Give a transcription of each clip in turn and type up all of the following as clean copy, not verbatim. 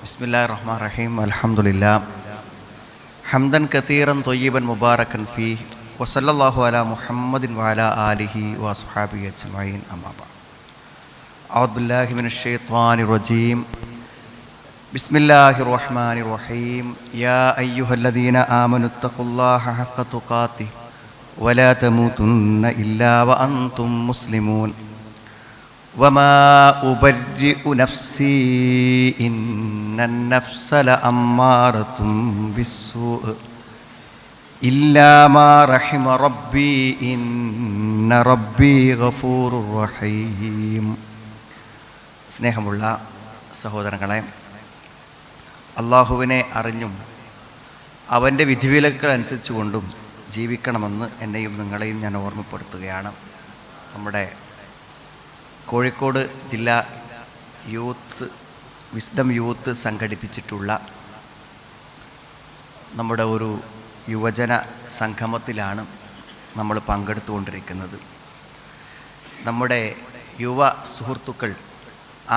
ബിസ്മില്ലാഹിർ റഹ്മാനിർ റഹീം. അൽഹംദുലില്ലാഹ് ഹംദൻ കതീറൻ ത്വയ്യിബൻ മുബാറകൻ ഫീഹി വസല്ലല്ലാഹു അലാ മുഹമ്മദിൻ വഅലാ ആലിഹി വഅസ്ഹാബിഹി അജ്മഈൻ. അമ്മാ ബഅദ്. അഊദു ബില്ലാഹി മിനശ് ശൈത്വാനിർ റജീം. ബിസ്മില്ലാഹിർ റഹ്മാനിർ റഹീം. യാ അയ്യുഹല്ലദീന ആമനുത്തഖുല്ലാഹ ഹഖ്ക തുഖാതിഹി വലാ തമൂതുന്ന ഇല്ലാ വഅൻതും മുസ്ലിമൂൻ. വമാ ഉബർരിഉ നഫ്സി ഇന്നൻ നഫ്സ ലഅമ്മാറത്തും ബിസ്സൂഇ ഇല്ലാ മാ റഹിമ റബ്ബി ഇന്ന റബ്ബി ഗഫൂറുർ റഹീം. സ്നേഹമുള്ള സഹോദരങ്ങളെ, അള്ളാഹുവിനെ അറിഞ്ഞും അവൻ്റെ വിധിവിലക്കുകൾ അനുസരിച്ചുകൊണ്ടും ജീവിക്കണമെന്ന് എന്നെയും നിങ്ങളെയും ഞാൻ ഓർമ്മപ്പെടുത്തുകയാണ്. നമ്മുടെ കോഴിക്കോട് ജില്ലാ വിസ്ഡം യൂത്ത് സംഘടിപ്പിച്ചിട്ടുള്ള നമ്മുടെ ഒരു യുവജന സംഗമത്തിലാണ് നമ്മൾ പങ്കെടുത്തുകൊണ്ടിരിക്കുന്നത്. നമ്മുടെ യുവ സുഹൃത്തുക്കൾ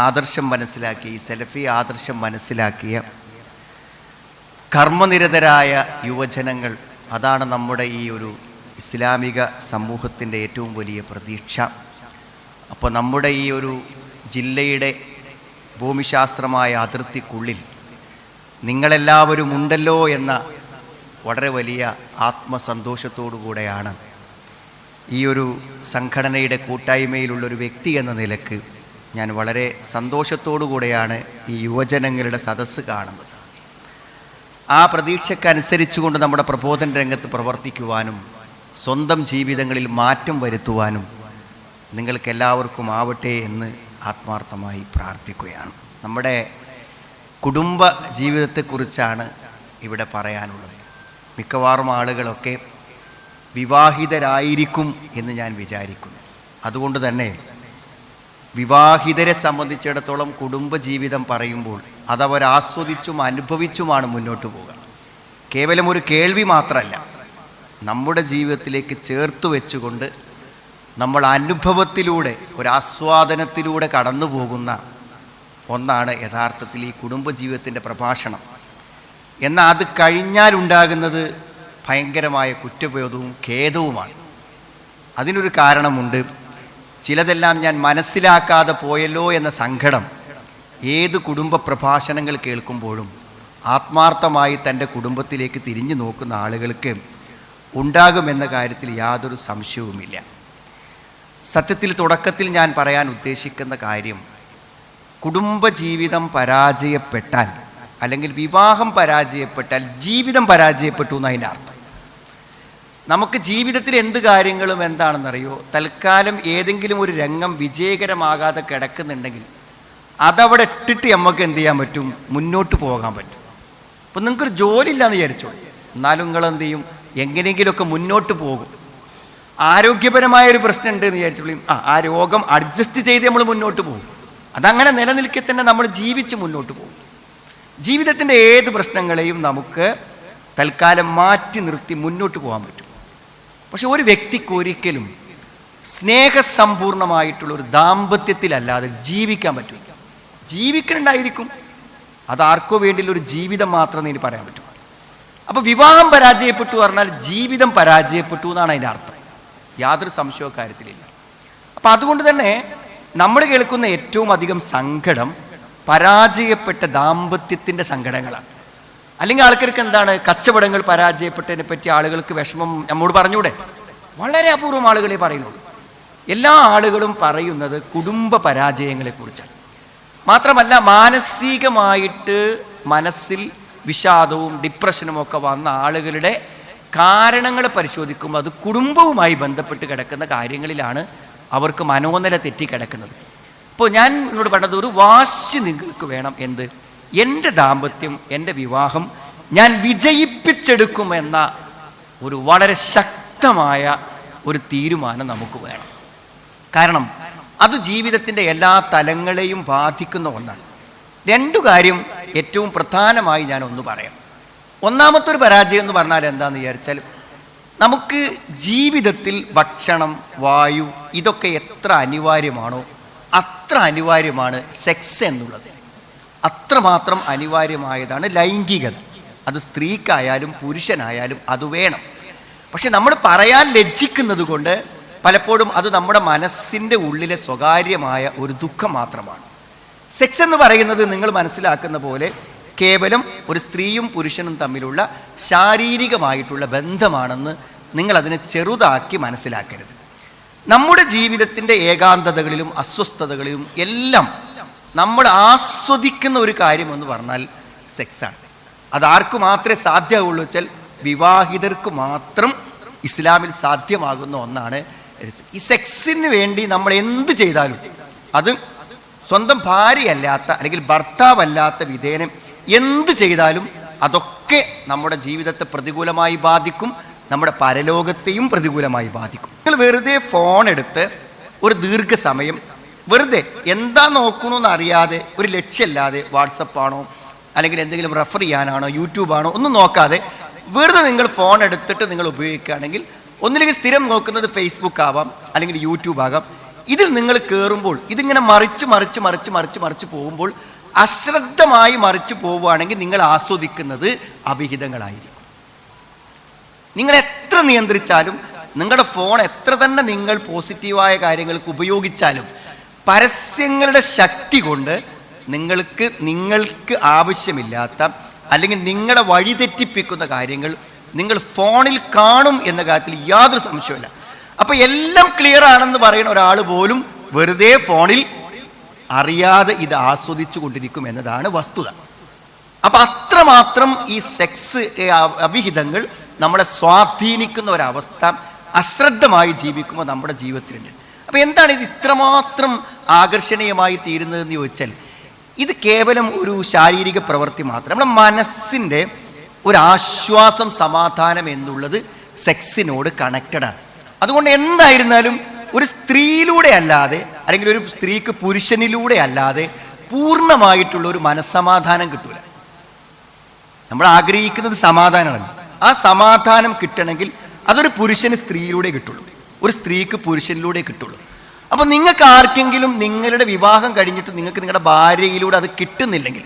ആദർശം മനസ്സിലാക്കി, സലഫി ആദർശം മനസ്സിലാക്കിയ കർമ്മനിരതരായ യുവജനങ്ങൾ, അതാണ് നമ്മുടെ ഈ ഒരു ഇസ്ലാമിക സമൂഹത്തിൻ്റെ ഏറ്റവും വലിയ പ്രതീക്ഷ. അപ്പോൾ നമ്മുടെ ഈ ഒരു ജില്ലയുടെ ഭൂമിശാസ്ത്രമായ അതിർത്തിക്കുള്ളിൽ നിങ്ങളെല്ലാവരും ഉണ്ടല്ലോ എന്ന വളരെ വലിയ ആത്മസന്തോഷത്തോടു കൂടെയാണ് ഈ ഒരു സംഘടനയുടെ കൂട്ടായ്മയിലുള്ളൊരു വ്യക്തി എന്ന നിലക്ക് ഞാൻ വളരെ സന്തോഷത്തോടു കൂടെയാണ് ഈ യുവജനങ്ങളുടെ സദസ്സ് കാണുന്നത്. ആ പ്രതീക്ഷയ്ക്കനുസരിച്ചുകൊണ്ട് നമ്മുടെ പ്രബോധന രംഗത്ത് പ്രവർത്തിക്കുവാനും സ്വന്തം ജീവിതങ്ങളിൽ മാറ്റം വരുത്തുവാനും നിങ്ങൾക്കെല്ലാവർക്കും ആവട്ടെ എന്ന് ആത്മാർത്ഥമായി പ്രാർത്ഥിക്കുകയാണ്. നമ്മുടെ കുടുംബ ജീവിതത്തെക്കുറിച്ചാണ് ഇവിടെ പറയാനുള്ളത്. മിക്കവാറും ആളുകളൊക്കെ വിവാഹിതരായിരിക്കും എന്ന് ഞാൻ വിചാരിക്കുന്നു. അതുകൊണ്ട് തന്നെ വിവാഹിതരെ സംബന്ധിച്ചിടത്തോളം കുടുംബജീവിതം പറയുമ്പോൾ അതവർ ആസ്വദിച്ചും അനുഭവിച്ചുമാണ് മുന്നോട്ട് പോകുക. കേവലം ഒരു കേൾവി മാത്രമല്ല, നമ്മുടെ ജീവിതത്തിലേക്ക് ചേർത്ത് വെച്ചുകൊണ്ട് നമ്മൾ അനുഭവത്തിലൂടെ, ഒരാസ്വാദനത്തിലൂടെ കടന്നു പോകുന്ന ഒന്നാണ് യഥാർത്ഥത്തിൽ ഈ കുടുംബജീവിതത്തിൻ്റെ പ്രഭാഷണം. എന്നാൽ അത് കഴിഞ്ഞാലുണ്ടാകുന്നത് ഭയങ്കരമായ കുറ്റബോധവും ഖേദവുമാണ്. അതിനൊരു കാരണമുണ്ട്. ചിലതെല്ലാം ഞാൻ മനസ്സിലാക്കാതെ പോയല്ലോ എന്ന സങ്കടം ഏത് കുടുംബ പ്രഭാഷണങ്ങൾ കേൾക്കുമ്പോഴും ആത്മാർത്ഥമായി തൻ്റെ കുടുംബത്തിലേക്ക് തിരിഞ്ഞു നോക്കുന്ന ആളുകൾക്ക് ഉണ്ടാകുമെന്ന കാര്യത്തിൽ യാതൊരു സംശയവുമില്ല. സത്യത്തിൽ തുടക്കത്തിൽ ഞാൻ പറയാൻ ഉദ്ദേശിക്കുന്ന കാര്യം, കുടുംബജീവിതം പരാജയപ്പെട്ടാൽ അല്ലെങ്കിൽ വിവാഹം പരാജയപ്പെട്ടാൽ ജീവിതം പരാജയപ്പെട്ടു എന്നതിൻ്റെ അർത്ഥം. നമുക്ക് ജീവിതത്തിൽ എന്ത് കാര്യങ്ങളും എന്താണെന്നറിയോ, തൽക്കാലം ഏതെങ്കിലും ഒരു രംഗം വിജയകരമാകാതെ കിടക്കുന്നുണ്ടെങ്കിൽ അതവിടെ ഇട്ടിട്ട് നമുക്ക് എന്ത് ചെയ്യാൻ പറ്റും, മുന്നോട്ട് പോകാൻ പറ്റും. അപ്പം നിങ്ങൾക്കൊരു ജോലി ഇല്ലയെന്ന് വിചാരിച്ചോളൂ, എന്നാലും നിങ്ങളെന്ത് ചെയ്യും, എങ്ങനെയെങ്കിലുമൊക്കെ മുന്നോട്ട് പോകും. ആരോഗ്യപരമായൊരു പ്രശ്നം ഉണ്ട് എന്ന് വിചാരിച്ചോളൂ, ആ രോഗം അഡ്ജസ്റ്റ് ചെയ്ത് നമ്മൾ മുന്നോട്ട് പോകും. അതങ്ങനെ നിലനിൽക്കെ തന്നെ നമ്മൾ ജീവിച്ച് മുന്നോട്ട് പോകും. ജീവിതത്തിൻ്റെ ഏത് പ്രശ്നങ്ങളെയും നമുക്ക് തൽക്കാലം മാറ്റി നിർത്തി മുന്നോട്ട് പോകാൻ പറ്റും. പക്ഷെ ഒരു വ്യക്തിക്ക് ഒരിക്കലും സ്നേഹസമ്പൂർണമായിട്ടുള്ളൊരു ദാമ്പത്യത്തിലല്ലാതെ ജീവിക്കാൻ പറ്റില്ല. ജീവിക്കുന്നുണ്ടായിരിക്കും, അതാർക്കോ വേണ്ടിയുള്ളൊരു ജീവിതം മാത്രമേ ഇനി പറയാൻ പറ്റൂ. അപ്പോൾ വിവാഹം പരാജയപ്പെട്ടു പറഞ്ഞാൽ ജീവിതം പരാജയപ്പെട്ടു എന്നാണ് അതിൻ്റെ അർത്ഥം. യാതൊരു സംശയവും കാര്യത്തിലില്ല. അപ്പം അതുകൊണ്ട് തന്നെ നമ്മൾ കേൾക്കുന്ന ഏറ്റവും അധികം സങ്കടം പരാജയപ്പെട്ട ദാമ്പത്യത്തിൻ്റെ സങ്കടങ്ങളാണ്. അല്ലെങ്കിൽ ആൾക്കാർക്ക് എന്താണ്, കച്ചവടങ്ങൾ പരാജയപ്പെട്ടതിനെ പറ്റി ആളുകൾക്ക് വിഷമം നമ്മോട് പറഞ്ഞൂടെ? വളരെ അപൂർവം ആളുകളെ പറയുന്നുള്ളൂ. എല്ലാ ആളുകളും പറയുന്നത് കുടുംബ പരാജയങ്ങളെക്കുറിച്ചാണ്. മാത്രമല്ല, മാനസികമായിട്ട് മനസ്സിൽ വിഷാദവും ഡിപ്രഷനും ഒക്കെ വന്ന ആളുകളുടെ കാരണങ്ങൾ പരിശോധിക്കുമ്പോൾ അത് കുടുംബവുമായി ബന്ധപ്പെട്ട് കിടക്കുന്ന കാര്യങ്ങളിലാണ് അവർക്ക് മനോനില തെറ്റിക്കിടക്കുന്നത്. അപ്പോൾ ഞാൻ നിങ്ങളോട് പറഞ്ഞത്, ഒരു വാശി നിങ്ങൾക്ക് വേണം. എന്ത്? എൻ്റെ ദാമ്പത്യം, എൻ്റെ വിവാഹം ഞാൻ വിജയിപ്പിച്ചെടുക്കുമെന്ന ഒരു വളരെ ശക്തമായ ഒരു തീരുമാനം നമുക്ക് വേണം. കാരണം അത് ജീവിതത്തിൻ്റെ എല്ലാ തലങ്ങളെയും ബാധിക്കുന്ന ഒന്നാണ്. രണ്ടു കാര്യം ഏറ്റവും പ്രധാനമായി ഞാൻ ഒന്ന് പറയാം. ഒന്നാമത്തെ ഒരു പരാജയം എന്ന് പറഞ്ഞാൽ എന്താണെന്ന് വിചാരിച്ചാൽ, നമുക്ക് ജീവിതത്തിൽ ഭക്ഷണം, വായു ഇതൊക്കെ എത്ര അനിവാര്യമാണോ അത്ര അനിവാര്യമാണ് സെക്സ് എന്നുള്ളത്. അത്രമാത്രം അനിവാര്യമായതാണ് ലൈംഗികത. അത് സ്ത്രീക്കായാലും പുരുഷനായാലും അത് വേണം. പക്ഷെ നമ്മൾ പറയാൻ ലജ്ജിക്കുന്നത് കൊണ്ട് പലപ്പോഴും അത് നമ്മുടെ മനസ്സിൻ്റെ ഉള്ളിലെ സ്വകാര്യമായ ഒരു ദുഃഖം മാത്രമാണ്. സെക്സ് എന്ന് പറയുന്നത് നിങ്ങൾ മനസ്സിലാക്കുന്ന പോലെ കേവലം ഒരു സ്ത്രീയും പുരുഷനും തമ്മിലുള്ള ശാരീരികമായിട്ടുള്ള ബന്ധമാണെന്ന് നിങ്ങളതിനെ ചെറുതാക്കി മനസ്സിലാക്കരുത്. നമ്മുടെ ജീവിതത്തിൻ്റെ ഏകാന്തതകളിലും അസ്വസ്ഥതകളിലും എല്ലാം നമ്മൾ ആസ്വദിക്കുന്ന ഒരു കാര്യമെന്ന് പറഞ്ഞാൽ സെക്സാണ്. അതാർക്ക് മാത്രമേ സാധ്യമാവുള്ളൂ വെച്ചാൽ വിവാഹിതർക്ക് മാത്രം ഇസ്ലാമിൽ സാധ്യമാകുന്ന ഒന്നാണ്. ഈ സെക്സിന് വേണ്ടി നമ്മൾ എന്ത് ചെയ്താലും, അത് സ്വന്തം ഭാര്യയല്ലാത്ത അല്ലെങ്കിൽ ഭർത്താവല്ലാത്ത വിധേനം എന്ത് ചെയ്താലും അതൊക്കെ നമ്മുടെ ജീവിതത്തെ പ്രതികൂലമായി ബാധിക്കും, നമ്മുടെ പരലോകത്തെയും പ്രതികൂലമായി ബാധിക്കും. നിങ്ങൾ വെറുതെ ഫോൺ എടുത്ത് ഒരു ദീർഘസമയം വെറുതെ എന്താ നോക്കണമെന്ന് അറിയാതെ, ഒരു ലക്ഷ്യമില്ലാതെ, വാട്സപ്പാണോ അല്ലെങ്കിൽ എന്തെങ്കിലും റെഫർ ചെയ്യാനാണോ യൂട്യൂബാണോ ഒന്നും നോക്കാതെ വെറുതെ നിങ്ങൾ ഫോൺ എടുത്തിട്ട് നിങ്ങൾ ഉപയോഗിക്കുകയാണെങ്കിൽ, ഒന്നില്ലെങ്കിൽ സ്ഥിരം നോക്കുന്നത് ഫേസ്ബുക്ക് ആവാം അല്ലെങ്കിൽ യൂട്യൂബ് ആകാം. ഇതിൽ നിങ്ങൾ കയറുമ്പോൾ ഇതിങ്ങനെ മറിച്ച് പോകുമ്പോൾ അശ്രദ്ധമായി മറിച്ച് പോവുകയാണെങ്കിൽ നിങ്ങൾ ആസ്വദിക്കുന്നത് അവിഹിതങ്ങളായിരിക്കും. നിങ്ങൾ എത്ര നിയന്ത്രിച്ചാലും, നിങ്ങളുടെ ഫോൺ എത്ര തന്നെ നിങ്ങൾ പോസിറ്റീവായ കാര്യങ്ങൾക്ക് ഉപയോഗിച്ചാലും, പരസ്യങ്ങളുടെ ശക്തി കൊണ്ട് നിങ്ങൾക്ക് ആവശ്യമില്ലാത്ത അല്ലെങ്കിൽ നിങ്ങളെ വഴിതെറ്റിപ്പിക്കുന്ന കാര്യങ്ങൾ നിങ്ങൾ ഫോണിൽ കാണും എന്ന കാര്യത്തിൽ യാതൊരു സംശയമില്ല. അപ്പം എല്ലാം ക്ലിയർ ആണെന്ന് പറയുന്ന ഒരാൾ പോലും വെറുതെ ഫോണിൽ അറിയാതെ ഇത് ആസ്വദിച്ചു കൊണ്ടിരിക്കും എന്നതാണ് വസ്തുത. അപ്പം അത്രമാത്രം ഈ സെക്സ് അവിഹിതങ്ങൾ നമ്മളെ സ്വാധീനിക്കുന്ന ഒരവസ്ഥ അശ്രദ്ധമായി ജീവിക്കുമ്പോൾ നമ്മുടെ ജീവിതത്തിലുണ്ട്. അപ്പം എന്താണ് ഇത് ഇത്രമാത്രം ആകർഷണീയമായി തീരുന്നതെന്ന് ചോദിച്ചാൽ, ഇത് കേവലം ഒരു ശാരീരിക പ്രവൃത്തി മാത്രം. നമ്മുടെ മനസ്സിൻ്റെ ഒരു ആശ്വാസം, സമാധാനം എന്നുള്ളത് സെക്സിനോട് കണക്റ്റഡാണ്. അതുകൊണ്ട് എന്തായിരുന്നാലും ഒരു സ്ത്രീയിലൂടെ അല്ലാതെ അല്ലെങ്കിൽ ഒരു സ്ത്രീക്ക് പുരുഷനിലൂടെ അല്ലാതെ പൂർണ്ണമായിട്ടുള്ള ഒരു മനസ്സമാധാനം കിട്ടൂല. നമ്മൾ ആഗ്രഹിക്കുന്നത് സമാധാനമാണ്. ആ സമാധാനം കിട്ടണമെങ്കിൽ അതൊരു പുരുഷന് സ്ത്രീയിലൂടെ കിട്ടുള്ളൂ, ഒരു സ്ത്രീക്ക് പുരുഷനിലൂടെ കിട്ടുള്ളൂ. അപ്പോൾ നിങ്ങൾക്ക് ആർക്കെങ്കിലും നിങ്ങളുടെ വിവാഹം കഴിഞ്ഞിട്ട് നിങ്ങൾക്ക് നിങ്ങളുടെ ഭാര്യയിലൂടെ അത് കിട്ടുന്നില്ലെങ്കിൽ,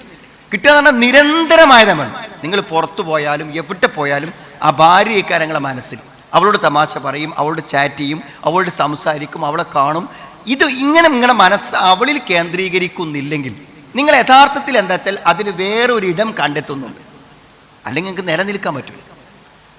കിട്ടുക എന്ന് പറഞ്ഞാൽ നിരന്തരമായതാണ്. നിങ്ങൾ പുറത്തു പോയാലും എവിടെ പോയാലും ആ ഭാര്യയൊക്കെ നിങ്ങളുടെ മനസ്സിൽ, അവളോട് തമാശ പറയും, അവളോട് ചാറ്റ് ചെയ്യും, അവളോട് സംസാരിക്കും, അവളെ കാണും. ഇത് ഇങ്ങനെ നിങ്ങളുടെ മനസ്സ് അവളിൽ കേന്ദ്രീകരിക്കുന്നില്ലെങ്കിൽ നിങ്ങൾ യഥാർത്ഥത്തിൽ എന്താ വെച്ചാൽ അതിന് വേറൊരു ഇടം കണ്ടെത്തുന്നുണ്ട്. അല്ലെങ്കിൽ നിങ്ങൾക്ക് നിലനിൽക്കാൻ പറ്റില്ല.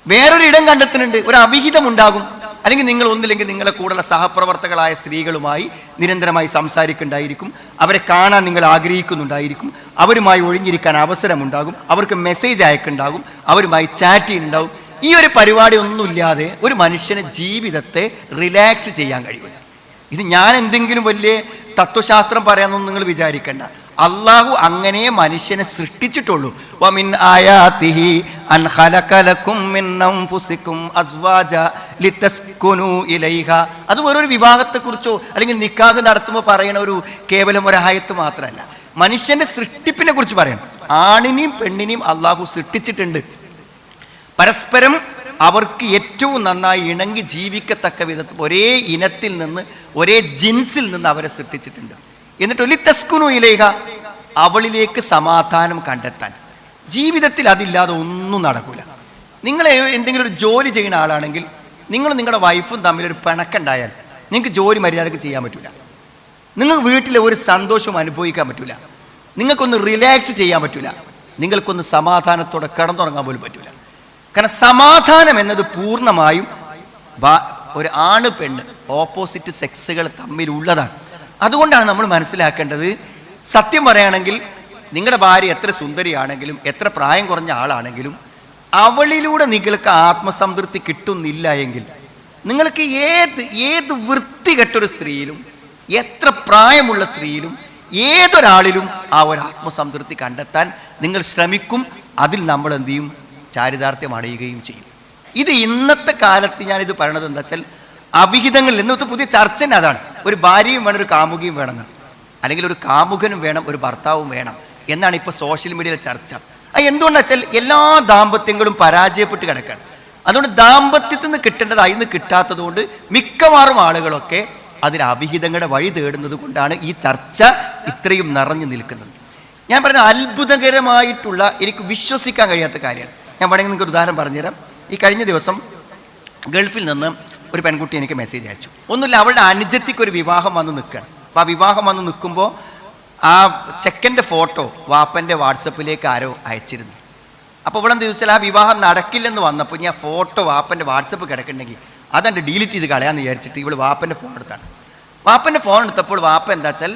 വേറൊരു ഇടം കണ്ടെത്തുന്നുണ്ട്, ഒരു അവിഹിതം ഉണ്ടാകും. അല്ലെങ്കിൽ നിങ്ങൾ ഒന്നില്ലെങ്കിൽ നിങ്ങളെ കൂടെയുള്ള സഹപ്രവർത്തകളായ സ്ത്രീകളുമായി നിരന്തരമായി സംസാരിക്കുന്നുണ്ടായിരിക്കും, അവരെ കാണാൻ നിങ്ങൾ ആഗ്രഹിക്കുന്നുണ്ടായിരിക്കും, അവരുമായി ഒഴിഞ്ഞിരിക്കാൻ അവസരമുണ്ടാകും, അവർക്ക് മെസ്സേജ് അയക്കുന്നുണ്ടാകും, അവരുമായി ചാറ്റ് ചെയ്യുന്നുണ്ടാകും. ഈ ഒരു പരിപാടി ഒന്നുമില്ലാതെ ഒരു മനുഷ്യന് ജീവിതത്തെ റിലാക്സ് ചെയ്യാൻ കഴിയില്ല. ഇത് ഞാൻ എന്തെങ്കിലും വലിയ തത്വശാസ്ത്രം പറയാമെന്നൊന്നും നിങ്ങൾ വിചാരിക്കേണ്ട. അള്ളാഹു അങ്ങനെ മനുഷ്യനെ സൃഷ്ടിച്ചിട്ടുള്ളൂ. വമിൻ ആയാതിഹി അൻ ഖലഖലകും മിൻ അൻഫുസികും അസ്വാജ ലിതസ്കുനു ഇലൈഹ. അത് വേറൊരു വിവാഹത്തെക്കുറിച്ചോ അല്ലെങ്കിൽ നിക്കാഹ് നടത്തുമ്പോൾ പറയുന്ന ഒരു കേവലം ഒരു ആയത്ത് മാത്രമല്ല, മനുഷ്യന്റെ സൃഷ്ടിപ്പിനെ കുറിച്ച് പറയണം. ആണിനെയും പെണ്ണിനെയും അള്ളാഹു സൃഷ്ടിച്ചിട്ടുണ്ട്. പരസ്പരം അവർക്ക് ഏറ്റവും നന്നായി ഇണങ്ങി ജീവിക്കത്തക്ക വിധത്തിൽ ഒരേ ഇനത്തിൽ നിന്ന്, ഒരേ ജിൻസിൽ നിന്ന് അവരെ സൃഷ്ടിച്ചിട്ടുണ്ട്. എന്നിട്ട് ലിതസ്കുനു ഇലൈഹ, അവളിലേക്ക് സമാധാനം കണ്ടെത്താൻ. ജീവിതത്തിൽ അതില്ലാതെ ഒന്നും നടക്കൂല. നിങ്ങൾ എന്തെങ്കിലും ഒരു ജോലി ചെയ്യുന്ന ആളാണെങ്കിൽ നിങ്ങളും നിങ്ങളുടെ വൈഫും തമ്മിലൊരു പിണക്കുണ്ടായാൽ നിങ്ങൾക്ക് ജോലി മര്യാദയ്ക്ക് ചെയ്യാൻ പറ്റില്ല. നിങ്ങൾക്ക് വീട്ടിലെ ഒരു സന്തോഷവും അനുഭവിക്കാൻ പറ്റില്ല. നിങ്ങൾക്കൊന്ന് റിലാക്സ് ചെയ്യാൻ പറ്റില്ല. നിങ്ങൾക്കൊന്ന് സമാധാനത്തോടെ കിടന്നുറങ്ങാൻ പോലും പറ്റില്ല. കാരണം സമാധാനം എന്നത് പൂർണ്ണമായും ഒരു ആണ് പെണ്ണ് ഓപ്പോസിറ്റ് സെക്സുകൾ തമ്മിലുള്ളതാണ്. അതുകൊണ്ടാണ് നമ്മൾ മനസ്സിലാക്കേണ്ടത്, സത്യം പറയുകയാണെങ്കിൽ നിങ്ങളുടെ ഭാര്യ എത്ര സുന്ദരിയാണെങ്കിലും എത്ര പ്രായം കുറഞ്ഞ ആളാണെങ്കിലും അവളിലൂടെ നിങ്ങൾക്ക് ആത്മസംതൃപ്തി കിട്ടുന്നില്ല എങ്കിൽ നിങ്ങൾക്ക് ഏത് വൃത്തികെട്ടൊരു സ്ത്രീയിലും എത്ര പ്രായമുള്ള സ്ത്രീയിലും ഏതൊരാളിലും ആ ഒരു ആത്മസംതൃപ്തി കണ്ടെത്താൻ നിങ്ങൾ ശ്രമിക്കും. അതിൽ നമ്മൾ എന്ത് ചെയ്യും? ചാരിതാർത്ഥ്യം അടയുകയും ചെയ്യും. ഇത് ഇന്നത്തെ കാലത്ത് ഞാനിത് പറയണത് എന്താ വെച്ചാൽ, അവിഹിതങ്ങളിൽ ഇന്നത്തെ പുതിയ ചർച്ച തന്നെ അതാണ്. ഒരു ഭാര്യയും വേണം, ഒരു കാമുകിയും വേണമെന്ന്, അല്ലെങ്കിൽ ഒരു കാമുകനും വേണം, ഒരു ഭർത്താവും വേണം എന്നാണ് ഇപ്പോൾ സോഷ്യൽ മീഡിയയിലെ ചർച്ച. എന്തുകൊണ്ടാ വെച്ചാൽ എല്ലാ ദാമ്പത്യങ്ങളും പരാജയപ്പെട്ട് കിടക്കുകയാണ്. അതുകൊണ്ട് ദാമ്പത്യത്തിൽ നിന്ന് കിട്ടേണ്ടത് അതിൽ നിന്ന് കിട്ടാത്തത് കൊണ്ട് മിക്കവാറും ആളുകളൊക്കെ അതിന് അവിഹിതങ്ങളുടെ വഴി തേടുന്നത് കൊണ്ടാണ് ഈ ചർച്ച ഇത്രയും നിറഞ്ഞു നിൽക്കുന്നത്. ഞാൻ പറഞ്ഞ അത്ഭുതകരമായിട്ടുള്ള, എനിക്ക് വിശ്വസിക്കാൻ കഴിയാത്ത കാര്യമാണ്. ഞാൻ വേണമെങ്കിൽ നിങ്ങൾക്ക് ഒരു ഉദാഹരണം പറഞ്ഞുതരാം. ഈ കഴിഞ്ഞ ദിവസം ഗൾഫിൽ നിന്ന് ഒരു പെൺകുട്ടി എനിക്ക് മെസ്സേജ് അയച്ചു. ഒന്നുമില്ല, അവളുടെ അനുജത്തിക്ക് ഒരു വിവാഹം വന്ന് നിൽക്കുകയാണ്. അപ്പോൾ ആ വിവാഹം വന്ന് നിൽക്കുമ്പോൾ ആ ചെക്കൻ്റെ ഫോട്ടോ വാപ്പൻ്റെ വാട്സപ്പിലേക്ക് ആരോ അയച്ചിരുന്നു. അപ്പോൾ ഇവളെന്ത് ചോദിച്ചാൽ, ആ വിവാഹം നടക്കില്ലെന്ന് വന്നപ്പോൾ ഞാൻ ഫോട്ടോ വാപ്പൻ്റെ വാട്സപ്പ് കിടക്കുന്നുണ്ടെങ്കിൽ അതണ്ട് ഡിലീറ്റ് ചെയ്ത് കളയാമെന്ന് വിചാരിച്ചിട്ട് ഇവൾ വാപ്പൻ്റെ ഫോൺ എടുത്താണ്. വാപ്പൻ്റെ ഫോൺ എടുത്തപ്പോൾ വാപ്പ എന്താ വെച്ചാൽ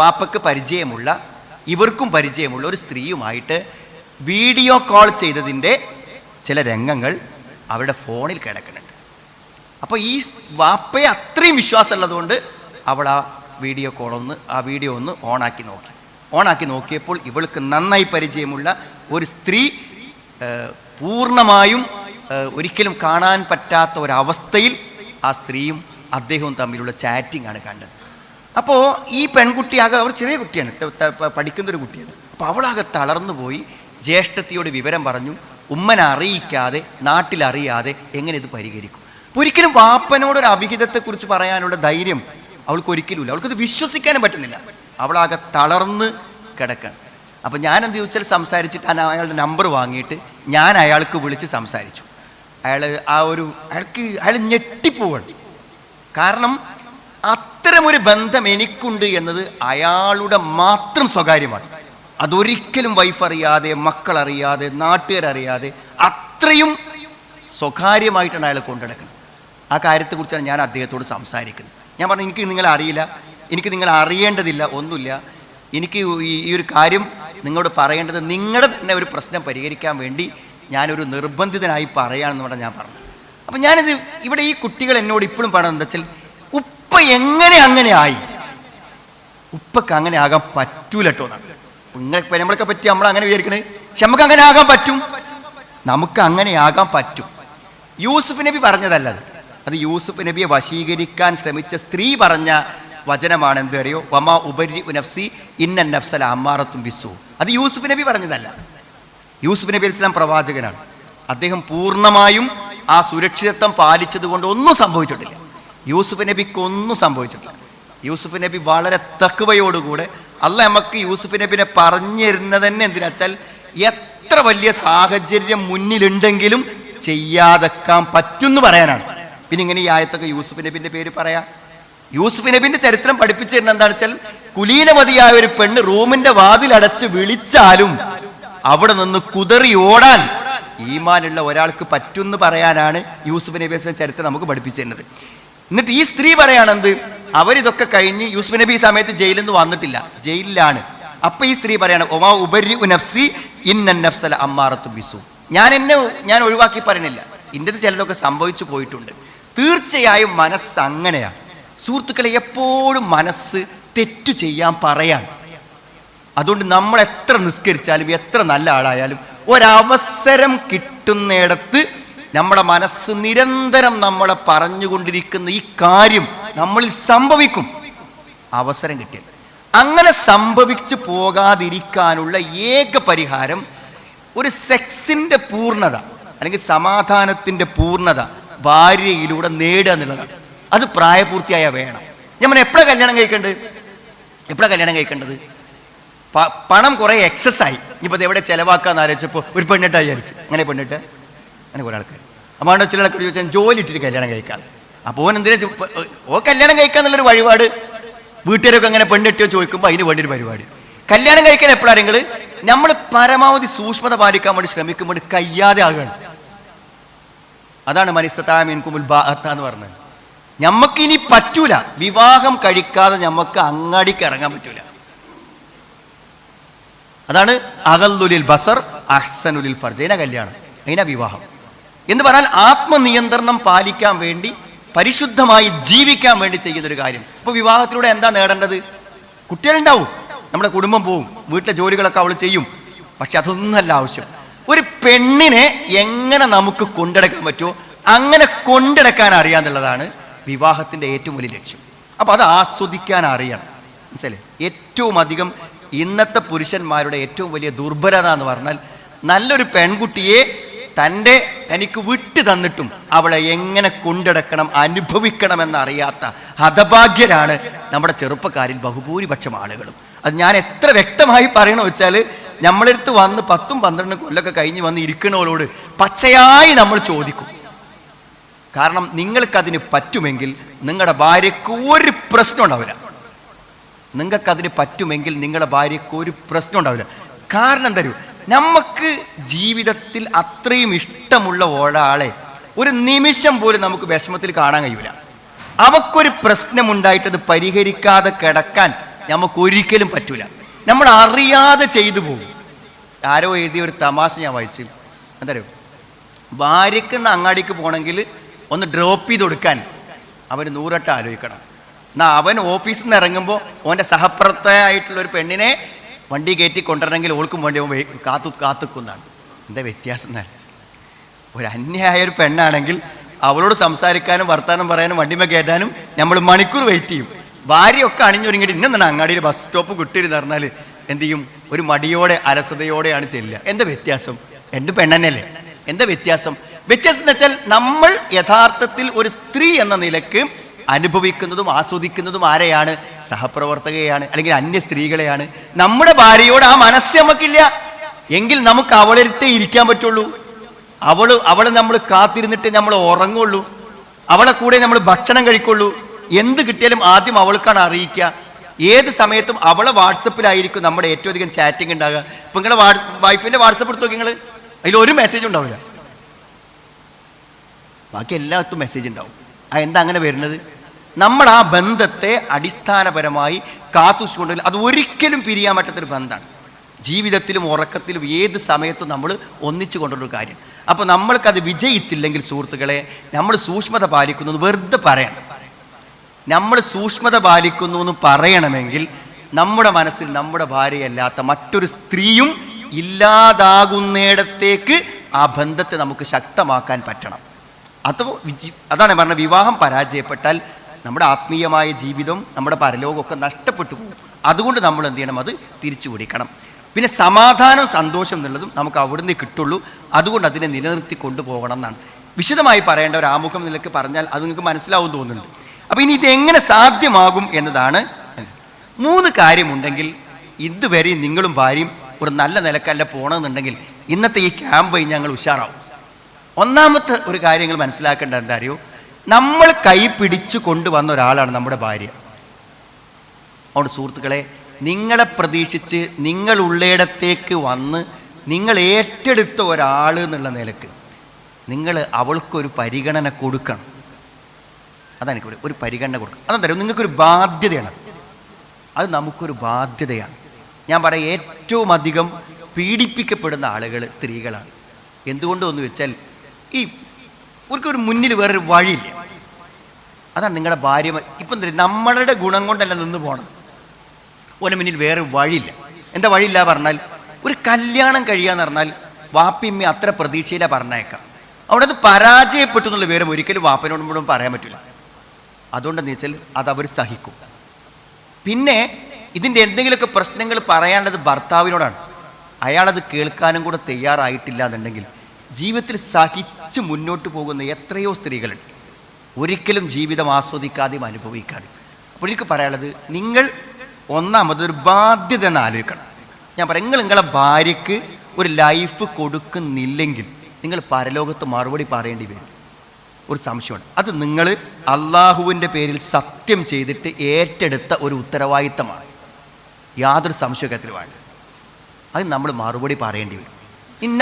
വാപ്പക്ക് പരിചയമുള്ള, ഇവർക്കും പരിചയമുള്ള ഒരു സ്ത്രീയുമായിട്ട് വീഡിയോ കോൾ ചെയ്തതിൻ്റെ ചില രംഗങ്ങൾ അവരുടെ ഫോണിൽ കിടക്കുന്നുണ്ട്. അപ്പോൾ ഈ വാപ്പയെ അത്രയും വിശ്വാസമുള്ളതുകൊണ്ട് അവൾ ആ വീഡിയോ ഒന്ന് ഓണാക്കി നോക്കിയപ്പോൾ ഇവൾക്ക് നന്നായി പരിചയമുള്ള ഒരു സ്ത്രീ പൂർണ്ണമായും ഒരിക്കലും കാണാൻ പറ്റാത്ത ഒരവസ്ഥയിൽ ആ സ്ത്രീയും അദ്ദേഹവും തമ്മിലുള്ള ചാറ്റിംഗ് ആണ് കണ്ടത്. അപ്പോൾ ഈ പെൺകുട്ടി അവർ ചെറിയ കുട്ടിയാണ്, പഠിക്കുന്നൊരു കുട്ടിയാണ്. അപ്പോൾ അവളാകെ തളർന്നു പോയി. ജ്യേഷ്ഠത്തിയോട് വിവരം പറഞ്ഞു. ഉമ്മനെ അറിയിക്കാതെ, നാട്ടിലറിയാതെ എങ്ങനെ ഇത് പരിഹരിക്കും? ഒരിക്കലും വാപ്പനോടൊരു അവിഹിതത്തെക്കുറിച്ച് പറയാനുള്ള ധൈര്യം അവൾക്ക് ഒരിക്കലുമില്ല. അവൾക്കത് വിശ്വസിക്കാനും പറ്റുന്നില്ല. അവളാകെ തളർന്ന് കിടക്കണം. അപ്പം ഞാൻ എന്ത് ചോദിച്ചാൽ സംസാരിച്ചിട്ട് അയാളുടെ നമ്പർ വാങ്ങിയിട്ട് ഞാൻ അയാൾക്ക് വിളിച്ച് സംസാരിച്ചു. അയാൾ ഞെട്ടിപ്പോവാണ്. കാരണം അത്തരമൊരു ബന്ധം എനിക്കുണ്ട് എന്നത് അയാളുടെ മാത്രം സ്വകാര്യമാണ്. അതൊരിക്കലും വൈഫ് അറിയാതെ, മക്കളറിയാതെ, നാട്ടുകാരറിയാതെ അത്രയും സ്വകാര്യമായിട്ടാണ് അയാൾ കൊണ്ടുനടക്കുന്നത്. ആ കാര്യത്തെക്കുറിച്ചാണ് ഞാൻ അദ്ദേഹത്തോട് സംസാരിക്കുന്നത്. ഞാൻ പറഞ്ഞു, എനിക്ക് നിങ്ങളെ അറിയില്ല, എനിക്ക് നിങ്ങളെ അറിയേണ്ടതില്ല, ഒന്നുമില്ല. എനിക്ക് ഈ ഒരു കാര്യം നിങ്ങളോട് പറയേണ്ടത് നിങ്ങളുടെ തന്നെ ഒരു പ്രശ്നം പരിഹരിക്കാൻ വേണ്ടി ഞാനൊരു നിർബന്ധിതനായി പറയാമെന്ന് പറഞ്ഞാൽ ഞാൻ പറഞ്ഞു. അപ്പം ഞാനിത് ഇവിടെ ഈ കുട്ടികൾ എന്നോട് ഇപ്പോഴും പറയുന്നത് എന്താ വെച്ചാൽ, ഉപ്പ എങ്ങനെ അങ്ങനെ ആയി? ഉപ്പക്ക് അങ്ങനെ ആകാൻ പറ്റൂല കേട്ടോ എന്നാണ്. നമ്മളൊക്കെ പറ്റി നമ്മളങ്ങനെ വിചാരിക്കണേ, പക്ഷെ നമുക്ക് അങ്ങനെ ആകാൻ പറ്റും. നമുക്ക് അങ്ങനെ ആകാൻ പറ്റും. യൂസുഫ് നബി പറഞ്ഞതല്ല അത് യൂസുഫ് നബിയെ വശീകരിക്കാൻ ശ്രമിച്ച സ്ത്രീ പറഞ്ഞ വചനമാണ്. എന്ത് അറിയോ? വമാ ഉപരി നഫ്സി ഇന്ന നഫ്സല അമ്മാറത്തും ബിസു. അത് യൂസുഫ് നബി പറഞ്ഞതല്ല. യൂസുഫ് നബി അലൈഹിസ്സലാം പ്രവാചകനാണ്. അദ്ദേഹം പൂർണ്ണമായും ആ സുരക്ഷിതത്വം പാലിച്ചത് കൊണ്ട് ഒന്നും സംഭവിച്ചിട്ടില്ല. യൂസുഫ് നബിക്ക് ഒന്നും സംഭവിച്ചിട്ടില്ല. യൂസുഫ് നബി വളരെ തഖ്വയോടുകൂടെ, അല്ലാഹ് നമുക്ക് യൂസുഫ് നബിനെ പറഞ്ഞു തരുന്നത് തന്നെ എന്തിനാ വെച്ചാൽ, എത്ര വലിയ സാഹചര്യം മുന്നിലുണ്ടെങ്കിലും ചെയ്യാതെക്കാൻ പറ്റുമെന്ന് പറയാനാണ്. പിന്നെ ഇങ്ങനെ ഈ ആയത്തൊക്കെ യൂസുഫ് നബിൻ്റെ പേര് പറയാം. യൂസുഫ് നബിൻ്റെ ചരിത്രം പഠിപ്പിച്ചു തരുന്നത് എന്താണെന്ന് വെച്ചാൽ, കുലീനമതിയായ ഒരു പെണ്ണ് റൂമിൻ്റെ വാതിലടച്ച് വിളിച്ചാലും അവിടെ നിന്ന് കുതറി ഓടാൻ ഈമാനുള്ള ഒരാൾക്ക് പറ്റുമെന്ന് പറയാനാണ് യൂസുഫ് നബി ചരിത്രം നമുക്ക് പഠിപ്പിച്ചു തരുന്നത്. എന്നിട്ട് ഈ സ്ത്രീ പറയാണെന്ത്, അവരിതൊക്കെ കഴിഞ്ഞ് യൂസുഫ് നബി ഈ സമയത്ത് ജയിലിൽ നിന്ന് വന്നിട്ടില്ല, ജയിലിലാണ്. അപ്പൊ ഈ സ്ത്രീ പറയാണ്, ഒമാ ഉപരി നഫ്സി ഇന്ന നഫ്സല അമ്മാറത്തു ബിസു. ഞാൻ ഒഴിവാക്കി പറയണില്ല, ഇന്നത് ചിലതൊക്കെ സംഭവിച്ചു പോയിട്ടുണ്ട്. തീർച്ചയായും മനസ്സ് അങ്ങനെയാണ്. സുഹൃത്തുക്കളെ, എപ്പോഴും മനസ്സ് തെറ്റു ചെയ്യാൻ പറയാൻ. അതുകൊണ്ട് നമ്മൾ എത്ര നിസ്കരിച്ചാലും എത്ര നല്ല ആളായാലും ഒരവസരം കിട്ടുന്നിടത്ത് നമ്മുടെ മനസ്സ് നിരന്തരം നമ്മളെ പറഞ്ഞുകൊണ്ടിരിക്കുന്ന ഈ കാര്യം നമ്മളിൽ സംഭവിക്കും, അവസരം കിട്ടിയാൽ. അങ്ങനെ സംഭവിച്ചു പോകാതിരിക്കാനുള്ള ഏക പരിഹാരം ഒരു സെക്സിൻ്റെ പൂർണ്ണത അല്ലെങ്കിൽ സമാധാനത്തിൻ്റെ പൂർണ്ണത ഭാര്യയിലൂടെ നേടുക എന്നുള്ളതാണ്. അത് പ്രായപൂർത്തിയായ വേണം. ഞാൻ എപ്പോഴാണ് കല്യാണം കഴിക്കേണ്ടത്? പണം കുറേ എക്സസ്സായി, ഇനിയിപ്പോൾ എവിടെ ചിലവാക്കാന്ന് ആലോചിച്ചപ്പോൾ ഒരു പെണ്ണിട്ടാ വിചാരിച്ചു. അങ്ങനെ കുറേ ആൾക്കാർ അമ്മാണ്ട് ചില ആൾക്കാർ ചോദിച്ചാൽ ജോലി ഇട്ടിട്ട് കല്യാണം കഴിക്കാം. അപ്പോൾ എന്തിനാ കല്യാണം കഴിക്കാന്നുള്ളൊരു വഴിപാട്. വീട്ടുകാരൊക്കെ അങ്ങനെ പെണ്ണിട്ടോ ചോദിക്കുമ്പോൾ അതിന് വേണ്ടി ഒരു പരിപാടി. കല്യാണം കഴിക്കാൻ എപ്പോഴാണെങ്കിൽ നമ്മൾ പരമാവധി സൂക്ഷ്മത പാലിക്കാൻ വേണ്ടി ശ്രമിക്കുമ്പോൾ കഴിയാതെ ആകുകയാണ്. അതാണ് മനിസ്തത്താമിൻകുമുൽ ബാഅത്ത എന്ന് പറഞ്ഞത്. ഞമ്മക്കിനി പറ്റൂല, വിവാഹം കഴിക്കാതെ ഞമ്മക്ക് അങ്ങാടിക്ക് ഇറങ്ങാൻ പറ്റൂല. അതാണ് അഗല്ലുലിൽ ബസർ അഹ്സനുലിൽ ഫർജ്. അതിനാ കല്യാണം, അതിനാ വിവാഹം എന്ന് പറഞ്ഞാൽ ആത്മനിയന്ത്രണം പാലിക്കാൻ വേണ്ടി, പരിശുദ്ധമായി ജീവിക്കാൻ വേണ്ടി ചെയ്യുന്നൊരു കാര്യം. അപ്പോൾ വിവാഹത്തിലൂടെ എന്താ നേടേണ്ടത്? കുട്ടികളുണ്ടാവും, നമ്മുടെ കുടുംബം പോവും, വീട്ടിലെ ജോലികളൊക്കെ അവൾ ചെയ്യും. പക്ഷെ അതൊന്നുമല്ല ആവശ്യം. ഒരു പെണ്ണിനെ എങ്ങനെ നമുക്ക് കൊണ്ടെടുക്കാൻ പറ്റുമോ അങ്ങനെ കൊണ്ടെടുക്കാൻ അറിയാന്നുള്ളതാണ് വിവാഹത്തിൻ്റെ ഏറ്റവും വലിയ ലക്ഷ്യം. അപ്പോൾ അത് ആസ്വദിക്കാൻ അറിയണം. മനസ്സിലായി? ഏറ്റവും അധികം ഇന്നത്തെ പുരുഷന്മാരുടെ ഏറ്റവും വലിയ ദുർബലത എന്ന് പറഞ്ഞാൽ, നല്ലൊരു പെൺകുട്ടിയെ തനിക്ക് വിട്ടു തന്നിട്ടും അവളെ എങ്ങനെ കൊണ്ടെടുക്കണം, അനുഭവിക്കണമെന്നറിയാത്ത ഹതഭാഗ്യരാണ് നമ്മുടെ ചെറുപ്പക്കാരിൽ ബഹുഭൂരിപക്ഷം ആളുകളും. അത് ഞാൻ എത്ര വ്യക്തമായി പറയണമെന്ന് വെച്ചാൽ, നമ്മളെടുത്ത് വന്ന് 10-12 കൊല്ലമൊക്കെ കഴിഞ്ഞ് വന്ന് ഇരിക്കണവരോട് പച്ചയായി നമ്മൾ ചോദിക്കും. കാരണം നിങ്ങൾക്കതിന് പറ്റുമെങ്കിൽ നിങ്ങളുടെ ഭാര്യയ്ക്ക് ഒരു പ്രശ്നം ഉണ്ടാവില്ല. നിങ്ങൾക്കതിന് പറ്റുമെങ്കിൽ നിങ്ങളുടെ ഭാര്യയ്ക്ക് ഒരു പ്രശ്നം ഉണ്ടാവില്ല. കാരണം തരൂ, നമുക്ക് ജീവിതത്തിൽ അത്രയും ഇഷ്ടമുള്ള ഒരാളെ ഒരു നിമിഷം പോലും നമുക്ക് വിഷമത്തിൽ കാണാൻ കഴിയില്ല. അവക്കൊരു പ്രശ്നമുണ്ടായിട്ടത് പരിഹരിക്കാതെ കിടക്കാൻ നമുക്ക് ഒരിക്കലും പറ്റൂല. നമ്മൾ അറിയാതെ ചെയ്തു പോകും. ആരോ എഴുതിയ ഒരു തമാശ ഞാൻ വായിച്ചു. എന്തറിയോ, ഭാര്യയ്ക്ക് അങ്ങാടിക്ക് പോകണമെങ്കിൽ ഒന്ന് ഡ്രോപ്പ് ചെയ്ത് കൊടുക്കാൻ അവന് 100 വട്ടം ആലോചിക്കണം. എന്നാൽ അവൻ ഓഫീസിൽ നിന്ന് ഇറങ്ങുമ്പോൾ ഓൻ്റെ സഹപ്രവർത്തകയായിട്ടുള്ള ഒരു പെണ്ണിനെ വണ്ടി കയറ്റി കൊണ്ടുവരണമെങ്കിൽ ഓൾക്കും വേണ്ടി അവൻ കാത്തുക്കുന്നതാണ്. എന്താ വ്യത്യാസം എന്ന് വെച്ചാൽ, ഒരു അന്യായ ഒരു പെണ്ണാണെങ്കിൽ അവളോട് സംസാരിക്കാനും വർത്തമാനം പറയാനും വണ്ടിമേ കയറ്റാനും നമ്മൾ മണിക്കൂർ വെയിറ്റ് ചെയ്യും. ഭാര്യയൊക്കെ അണിഞ്ഞൊരുങ്ങിയിട്ട് ഇന്നെന്താണ് അങ്ങാടിയിൽ ബസ് സ്റ്റോപ്പ് കിട്ടിയിരുന്ന് പറഞ്ഞാൽ എന്ത് ചെയ്യും? ഒരു മടിയോടെ അലസതയോടെയാണ് ചെല്ലുക. എന്താ വ്യത്യാസം? രണ്ട് പെണ്ണല്ലേ. എന്താ വ്യത്യാസം? വ്യത്യാസം എന്ന് വെച്ചാൽ, നമ്മൾ യഥാർത്ഥത്തിൽ ഒരു സ്ത്രീ എന്ന നിലക്ക് അനുഭവിക്കുന്നതും ആസ്വദിക്കുന്നതും ആരെയാണ്? സഹപ്രവർത്തകയാണ്, അല്ലെങ്കിൽ അന്യ സ്ത്രീകളെയാണ്. നമ്മുടെ ഭാര്യയോട് ആ മനസ്സ് നമുക്കില്ല എങ്കിൽ നമുക്ക് അവളെടുത്തേ ഇരിക്കാൻ പറ്റുള്ളൂ. അവള് നമ്മൾ കാത്തിരുന്നിട്ട് നമ്മൾ ഉറങ്ങുള്ളൂ. അവളെ കൂടെ നമ്മൾ ഭക്ഷണം കഴിക്കുള്ളൂ. എന്ത് കിട്ടിയാലും ആദ്യം അവൾക്കാണ് അറിയിക്കുക. ഏത് സമയത്തും അവളെ വാട്സപ്പിലായിരിക്കും നമ്മുടെ ഏറ്റവും അധികം ചാറ്റിംഗ് ഉണ്ടാകുക. ഇപ്പം നിങ്ങളെ വൈഫിൻ്റെ വാട്സപ്പ് എടുത്ത് നോക്കി, നിങ്ങൾ അതിലൊരു മെസ്സേജ് ഉണ്ടാവില്ല, ബാക്കി എല്ലാവർക്കും മെസ്സേജ് ഉണ്ടാവും. എന്താ അങ്ങനെ വരുന്നത്? നമ്മൾ ആ ബന്ധത്തെ അടിസ്ഥാനപരമായി കാത്തുകൊണ്ടില്ല. അത് ഒരിക്കലും പിരിയാൻ പറ്റാത്തൊരു ബന്ധമാണ്. ജീവിതത്തിലും ഉറക്കത്തിലും ഏത് സമയത്തും നമ്മൾ ഒന്നിച്ചു കൊണ്ടുള്ളൊരു കാര്യം. അപ്പോൾ നമ്മൾക്കത് വിജയിച്ചില്ലെങ്കിൽ സുഹൃത്തുക്കളെ, നമ്മൾ സൂക്ഷ്മത പാലിക്കുന്നു വെറുതെ പറയണം. നമ്മൾ സൂക്ഷ്മത പാലിക്കുന്നു എന്ന് പറയണമെങ്കിൽ നമ്മുടെ മനസ്സിൽ നമ്മുടെ ഭാര്യയല്ലാത്ത മറ്റൊരു സ്ത്രീയും ഇല്ലാതാകുന്നിടത്തേക്ക് ആ ബന്ധത്തെ നമുക്ക് ശക്തമാക്കാൻ പറ്റണം. അതാണ് പറഞ്ഞത്, വിവാഹം പരാജയപ്പെട്ടാൽ നമ്മുടെ ആത്മീയമായ ജീവിതം, നമ്മുടെ പരലോകമൊക്കെ നഷ്ടപ്പെട്ടു പോകും. അതുകൊണ്ട് നമ്മൾ എന്ത് ചെയ്യണം? അത് തിരിച്ചു പിടിക്കണം. പിന്നെ സമാധാനം, സന്തോഷം എന്നുള്ളതും നമുക്ക് അവിടുന്ന് കിട്ടുള്ളൂ. അതുകൊണ്ട് അതിനെ നിലനിർത്തി കൊണ്ടുപോകണം എന്നാണ് വിശദമായി പറയേണ്ട. ഒരു ആമുഖം നിലക്ക് പറഞ്ഞാൽ അത് നിങ്ങൾക്ക് മനസ്സിലാവും തോന്നുന്നുണ്ട്. അപ്പോൾ ഇനി ഇതെങ്ങനെ സാധ്യമാകും എന്നതാണ്. 3 കാര്യമുണ്ടെങ്കിൽ ഇതുവരെ നിങ്ങളും ഭാര്യയും ഒരു നല്ല നിലക്കല്ല പോകണമെന്നുണ്ടെങ്കിൽ ഇന്നത്തെ ഈ ക്യാമ്പ് ഞങ്ങൾ ഉഷാറാവും. ഒന്നാമത്തെ ഒരു കാര്യങ്ങൾ മനസ്സിലാക്കേണ്ട എന്താ അറിയോ? നമ്മൾ കൈ പിടിച്ചു കൊണ്ടുവന്ന ഒരാളാണ് നമ്മുടെ ഭാര്യ. അതുകൊണ്ട് സുഹൃത്തുക്കളെ, നിങ്ങളെ പ്രതീക്ഷിച്ച് നിങ്ങളുള്ളിടത്തേക്ക് വന്ന് നിങ്ങൾ ഏറ്റെടുത്ത ഒരാൾ എന്നുള്ള നിലക്ക് നിങ്ങൾ അവൾക്കൊരു പരിഗണന കൊടുക്കണം. അതാണ് എനിക്ക് ഒരു പരിഗണന കൊടുക്കണം. അതെന്താ, നിങ്ങൾക്കൊരു ബാധ്യതയാണ്. അത് നമുക്കൊരു ബാധ്യതയാണ്. ഞാൻ പറയാം, ഏറ്റവും അധികം പീഡിപ്പിക്കപ്പെടുന്ന ആളുകൾ സ്ത്രീകളാണ്. എന്തുകൊണ്ടെന്ന് വെച്ചാൽ, ഒരു മുന്നിൽ വേറൊരു വഴിയില്ല. അതാണ് നിങ്ങളുടെ ഭാര്യ. ഇപ്പം നമ്മളുടെ ഗുണം കൊണ്ടല്ല നിന്ന് പോകണം. ഓന് മുന്നിൽ വേറെ വഴിയില്ല. എന്താ വഴിയില്ല പറഞ്ഞാൽ, ഒരു കല്യാണം കഴിയാന്ന് പറഞ്ഞാൽ വാപ്പിമ്മ അത്ര പ്രതീക്ഷയിലാണ് പറഞ്ഞേക്കാം. അവിടെ അത് പരാജയപ്പെട്ടു എന്നുള്ള വിവരം ഒരിക്കലും വാപ്പനോടും കൂടെ പറയാൻ പറ്റില്ല. അതുകൊണ്ടെന്ന് വെച്ചാൽ അതവർ സഹിക്കും. പിന്നെ ഇതിൻ്റെ എന്തെങ്കിലുമൊക്കെ പ്രശ്നങ്ങൾ പറയാനുള്ളത് ഭർത്താവിനോടാണ്. അയാളത് കേൾക്കാനും കൂടെ തയ്യാറായിട്ടില്ല എന്നുണ്ടെങ്കിൽ ജീവിതത്തിൽ സഹിച്ച് മുന്നോട്ട് പോകുന്ന എത്രയോ സ്ത്രീകളുണ്ട്, ഒരിക്കലും ജീവിതം ആസ്വദിക്കാതെയും അനുഭവിക്കാതെ. അപ്പോൾ എനിക്ക് പറയാനുള്ളത്, നിങ്ങൾ ഒന്നാമതൊരു ബാധ്യത എന്ന് ആലോചിക്കണം. ഞാൻ പറയാം, നിങ്ങളെ ഭാര്യയ്ക്ക് ഒരു ലൈഫ് കൊടുക്കുന്നില്ലെങ്കിൽ നിങ്ങൾ പരലോകത്ത് മറുപടി പറയേണ്ടി വരും. ഒരു സംശയമുണ്ട്. അത് നിങ്ങൾ അള്ളാഹുവിൻ്റെ പേരിൽ സത്യം ചെയ്തിട്ട് ഏറ്റെടുത്ത ഒരു ഉത്തരവാദിത്തമാണ്. യാതൊരു സംശയത്തിലും വേണ്ട. അത് നമ്മൾ മറുപടി പറയേണ്ടി വരും.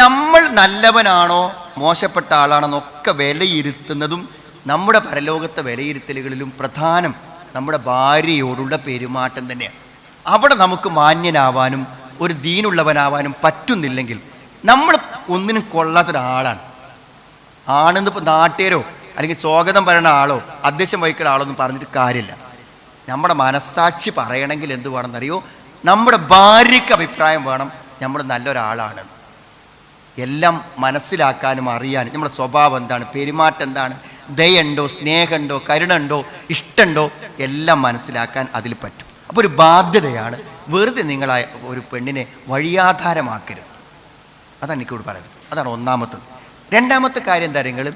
നമ്മൾ നല്ലവനാണോ മോശപ്പെട്ട ആളാണോ എന്നൊക്കെ വിലയിരുത്തുന്നതും നമ്മുടെ പരലോകത്തെ വിലയിരുത്തലുകളിലും പ്രധാനം നമ്മുടെ ഭാര്യയോടുള്ള പെരുമാറ്റം തന്നെയാണ്. അവിടെ നമുക്ക് മാന്യനാവാനും ഒരു ദീനുള്ളവനാവാനും പറ്റുന്നില്ലെങ്കിൽ നമ്മൾ ഒന്നിനും കൊള്ളാത്തൊരാളാണ്. ആണെന്ന് ഇപ്പോൾ നാട്ടുകാരോ അല്ലെങ്കിൽ സ്വാഗതം പറയുന്ന ആളോ അധ്യക്ഷം വഹിക്കുന്ന ആളോ ഒന്നും പറഞ്ഞിട്ട് കാര്യമില്ല. നമ്മുടെ മനസ്സാക്ഷി പറയണമെങ്കിൽ എന്ത് വേണമെന്നറിയോ? നമ്മുടെ ഭാര്യയ്ക്ക് അഭിപ്രായം വേണം നമ്മൾ നല്ലൊരാളാണ്. എല്ലാം മനസ്സിലാക്കാനും അറിയാനും നമ്മുടെ സ്വഭാവം എന്താണ്, പെരുമാറ്റം എന്താണ്, ദയുണ്ടോ, സ്നേഹമുണ്ടോ, കരുണുണ്ടോ, ഇഷ്ടമുണ്ടോ, എല്ലാം മനസ്സിലാക്കാൻ അതിൽ പറ്റും. അപ്പോൾ ഒരു ബാധ്യതയാണ്. വെറുതെ നിങ്ങളായ ഒരു പെണ്ണിനെ വഴിയാധാരമാക്കരുത്. അതാണ് എനിക്കിവിടെ പറയുന്നത്. അതാണ് ഒന്നാമത്തത്. രണ്ടാമത്തെ കാര്യം എന്താ പറയുക,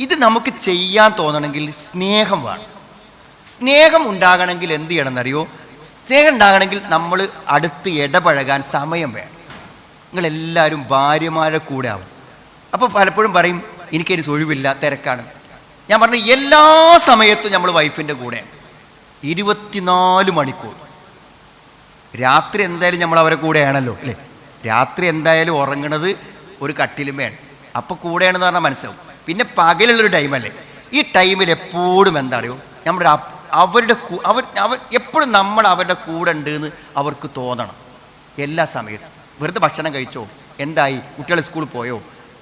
ഇത് നമുക്ക് ചെയ്യാൻ തോന്നണമെങ്കിൽ സ്നേഹം വേണം. സ്നേഹം ഉണ്ടാകണമെങ്കിൽ എന്ത് ചെയ്യണം എന്നറിയോ? സ്നേഹം ഉണ്ടാകണമെങ്കിൽ നമ്മൾ അടുത്ത് ഇടപഴകാൻ സമയം വേണം. നിങ്ങളെല്ലാവരും ഭാര്യമാരുടെ കൂടെ ആവും. അപ്പോൾ പലപ്പോഴും പറയും എനിക്കൊരു ഒഴിവില്ല, തിരക്കാണ്. ഞാൻ പറഞ്ഞു എല്ലാ സമയത്തും നമ്മൾ വൈഫിൻ്റെ കൂടെയാണ്, 24 മണിക്കൂർ. രാത്രി എന്തായാലും നമ്മൾ അവരെ കൂടെയാണല്ലോ അല്ലേ? രാത്രി എന്തായാലും ഉറങ്ങണത് ഒരു കട്ടിലുമേയാണ്, അപ്പോൾ കൂടെയാണെന്ന് പറഞ്ഞാൽ മനസ്സിലാവും. പിന്നെ പകലുള്ളൊരു ടൈമല്ലേ, ഈ ടൈമിൽ എപ്പോഴും എന്താ അറിയോ, നമ്മുടെ അവരുടെ അവർ എപ്പോഴും നമ്മൾ അവരുടെ കൂടെ ഉണ്ട് എന്ന് അവർക്ക് തോന്നണം. എല്ലാ സമയത്തും വെറുതെ ഭക്ഷണം കഴിച്ചോ, എന്തായി, കുട്ടികൾ സ്കൂളിൽ പോയോ,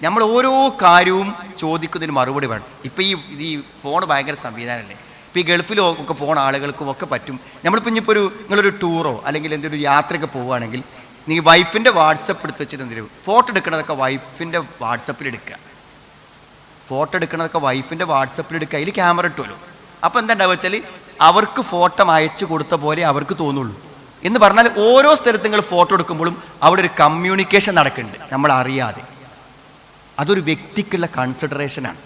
നമ്മൾ ഓരോ കാര്യവും ചോദിക്കുന്നതിന് മറുപടി വേണം. ഇപ്പം ഈ ഫോൺ ഭയങ്കര സംവിധാനമല്ലേ. ഇപ്പോൾ ഈ ഗൾഫിലോ ഒക്കെ പോണ ആളുകൾക്കും ഒക്കെ പറ്റും. നമ്മളിപ്പോൾ ഇനിയിപ്പോൾ നിങ്ങളൊരു ടൂറോ അല്ലെങ്കിൽ എന്തെങ്കിലും യാത്രയൊക്കെ പോവുകയാണെങ്കിൽ നീ വൈഫിൻ്റെ വാട്സപ്പ് എടുത്ത് വെച്ചിട്ട് എന്തെങ്കിലും ഫോട്ടോ എടുക്കണതൊക്കെ വൈഫിൻ്റെ വാട്സപ്പിൽ എടുക്കുക. ഫോട്ടോ എടുക്കണതൊക്കെ വൈഫിൻ്റെ വാട്സപ്പിൽ എടുക്കുക. അതിൽ ക്യാമറ ഇട്ടുമല്ലോ. അപ്പോൾ എന്താ ഉണ്ടാവുക വെച്ചാൽ അവർക്ക് ഫോട്ടോ അയച്ചു കൊടുത്ത പോലെ അവർക്ക് തോന്നുള്ളൂ. എന്ന് പറഞ്ഞാൽ ഓരോ സ്ഥലത്ത് നിങ്ങൾ ഫോട്ടോ എടുക്കുമ്പോഴും അവിടെ ഒരു കമ്മ്യൂണിക്കേഷൻ നടക്കുന്നുണ്ട് നമ്മൾ അറിയാതെ. അതൊരു വ്യക്തിക്കുള്ള കൺസിഡറേഷനാണ്.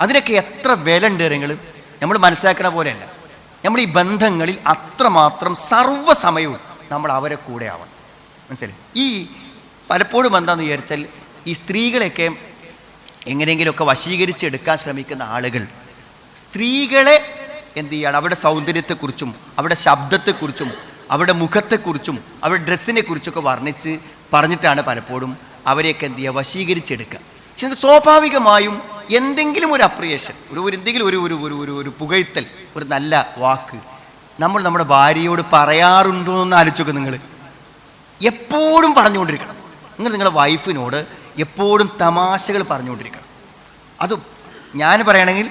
അതിനൊക്കെ എത്ര വില ഉണ്ട് നിങ്ങൾ നമ്മൾ മനസ്സിലാക്കണ പോലെയല്ല. നമ്മൾ ഈ ബന്ധങ്ങളിൽ അത്രമാത്രം സർവ്വസമയവും നമ്മൾ അവരെ കൂടെ ആവണം. മനസ്സിലായി? ഈ പലപ്പോഴും എന്താണെന്ന് വിചാരിച്ചാൽ ഈ സ്ത്രീകളെയൊക്കെ എങ്ങനെയെങ്കിലുമൊക്കെ വശീകരിച്ചെടുക്കാൻ ശ്രമിക്കുന്ന ആളുകൾ സ്ത്രീകളെ എന്ത് ചെയ്യാണ്, അവരുടെ സൗന്ദര്യത്തെക്കുറിച്ചും അവരുടെ ശബ്ദത്തെക്കുറിച്ചും അവരുടെ മുഖത്തെക്കുറിച്ചും അവരുടെ ഡ്രസ്സിനെ കുറിച്ചൊക്കെ പറഞ്ഞിട്ടാണ് പലപ്പോഴും അവരെയൊക്കെ എന്ത് ചെയ്യുക, വശീകരിച്ചെടുക്കുക. പക്ഷെ സ്വാഭാവികമായും എന്തെങ്കിലും ഒരു അപ്രിയേഷൻ, എന്തെങ്കിലും ഒരു പുകഴ്ത്തൽ, ഒരു നല്ല വാക്ക് നമ്മൾ നമ്മുടെ ഭാര്യയോട് പറയാറുണ്ടോ എന്ന് ആലോചിച്ചൊക്കെ. നിങ്ങൾ എപ്പോഴും പറഞ്ഞുകൊണ്ടിരിക്കണം. നിങ്ങളുടെ വൈഫിനോട് എപ്പോഴും തമാശകൾ പറഞ്ഞുകൊണ്ടിരിക്കണം. അത് ഞാൻ പറയുകയാണെങ്കിൽ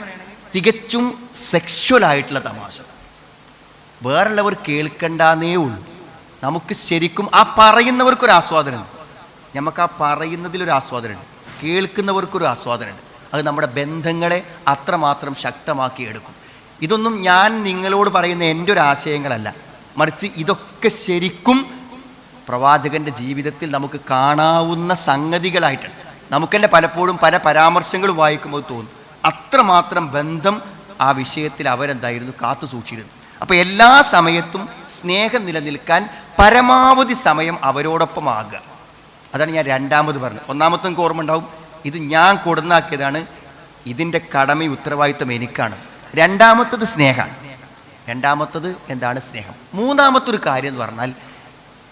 തികച്ചും സെക്ഷുവലായിട്ടുള്ള തമാശ. വേറുള്ളവർ കേൾക്കണ്ടെന്നേ ഉള്ളൂ. നമുക്ക് ശരിക്കും ആ പറയുന്നവർക്കൊരു ആസ്വാദനമുണ്ട്, നമുക്ക് ആ പറയുന്നതിലൊരു ആസ്വാദനമുണ്ട്, കേൾക്കുന്നവർക്കൊരു ആസ്വാദനമുണ്ട്. അത് നമ്മുടെ ബന്ധങ്ങളെ അത്രമാത്രം ശക്തമാക്കി എടുക്കും. ഇതൊന്നും ഞാൻ നിങ്ങളോട് പറയുന്ന എൻ്റെ ഒരു ആശയങ്ങളല്ല, മറിച്ച് ഇതൊക്കെ ശരിക്കും പ്രവാചകൻ്റെ ജീവിതത്തിൽ നമുക്ക് കാണാവുന്ന സംഗതികളായിട്ടാണ്. നമുക്കെന്നെ പലപ്പോഴും പല പരാമർശങ്ങൾ വായിക്കുമ്പോൾ തോന്നും അത്രമാത്രം ബന്ധം ആ വിഷയത്തിൽ അവരെന്തായിരുന്നു കാത്തു സൂക്ഷിച്ചിരുന്നു. അപ്പോൾ എല്ലാ സമയത്തും സ്നേഹം നിലനിൽക്കാൻ പരമാവധി സമയം അവരോടൊപ്പം ആകുക. അതാണ് ഞാൻ രണ്ടാമത് പറഞ്ഞത്. ഒന്നാമത്തെ നിങ്ങൾക്ക് ഓർമ്മ ഉണ്ടാവും, ഇത് ഞാൻ കൊടുന്നാക്കിയതാണ്, ഇതിൻ്റെ കടമയും ഉത്തരവാദിത്വം എനിക്കാണ്. രണ്ടാമത്തത് സ്നേഹമാണ്. രണ്ടാമത്തത് എന്താണ്? സ്നേഹം. മൂന്നാമത്തൊരു കാര്യം എന്ന് പറഞ്ഞാൽ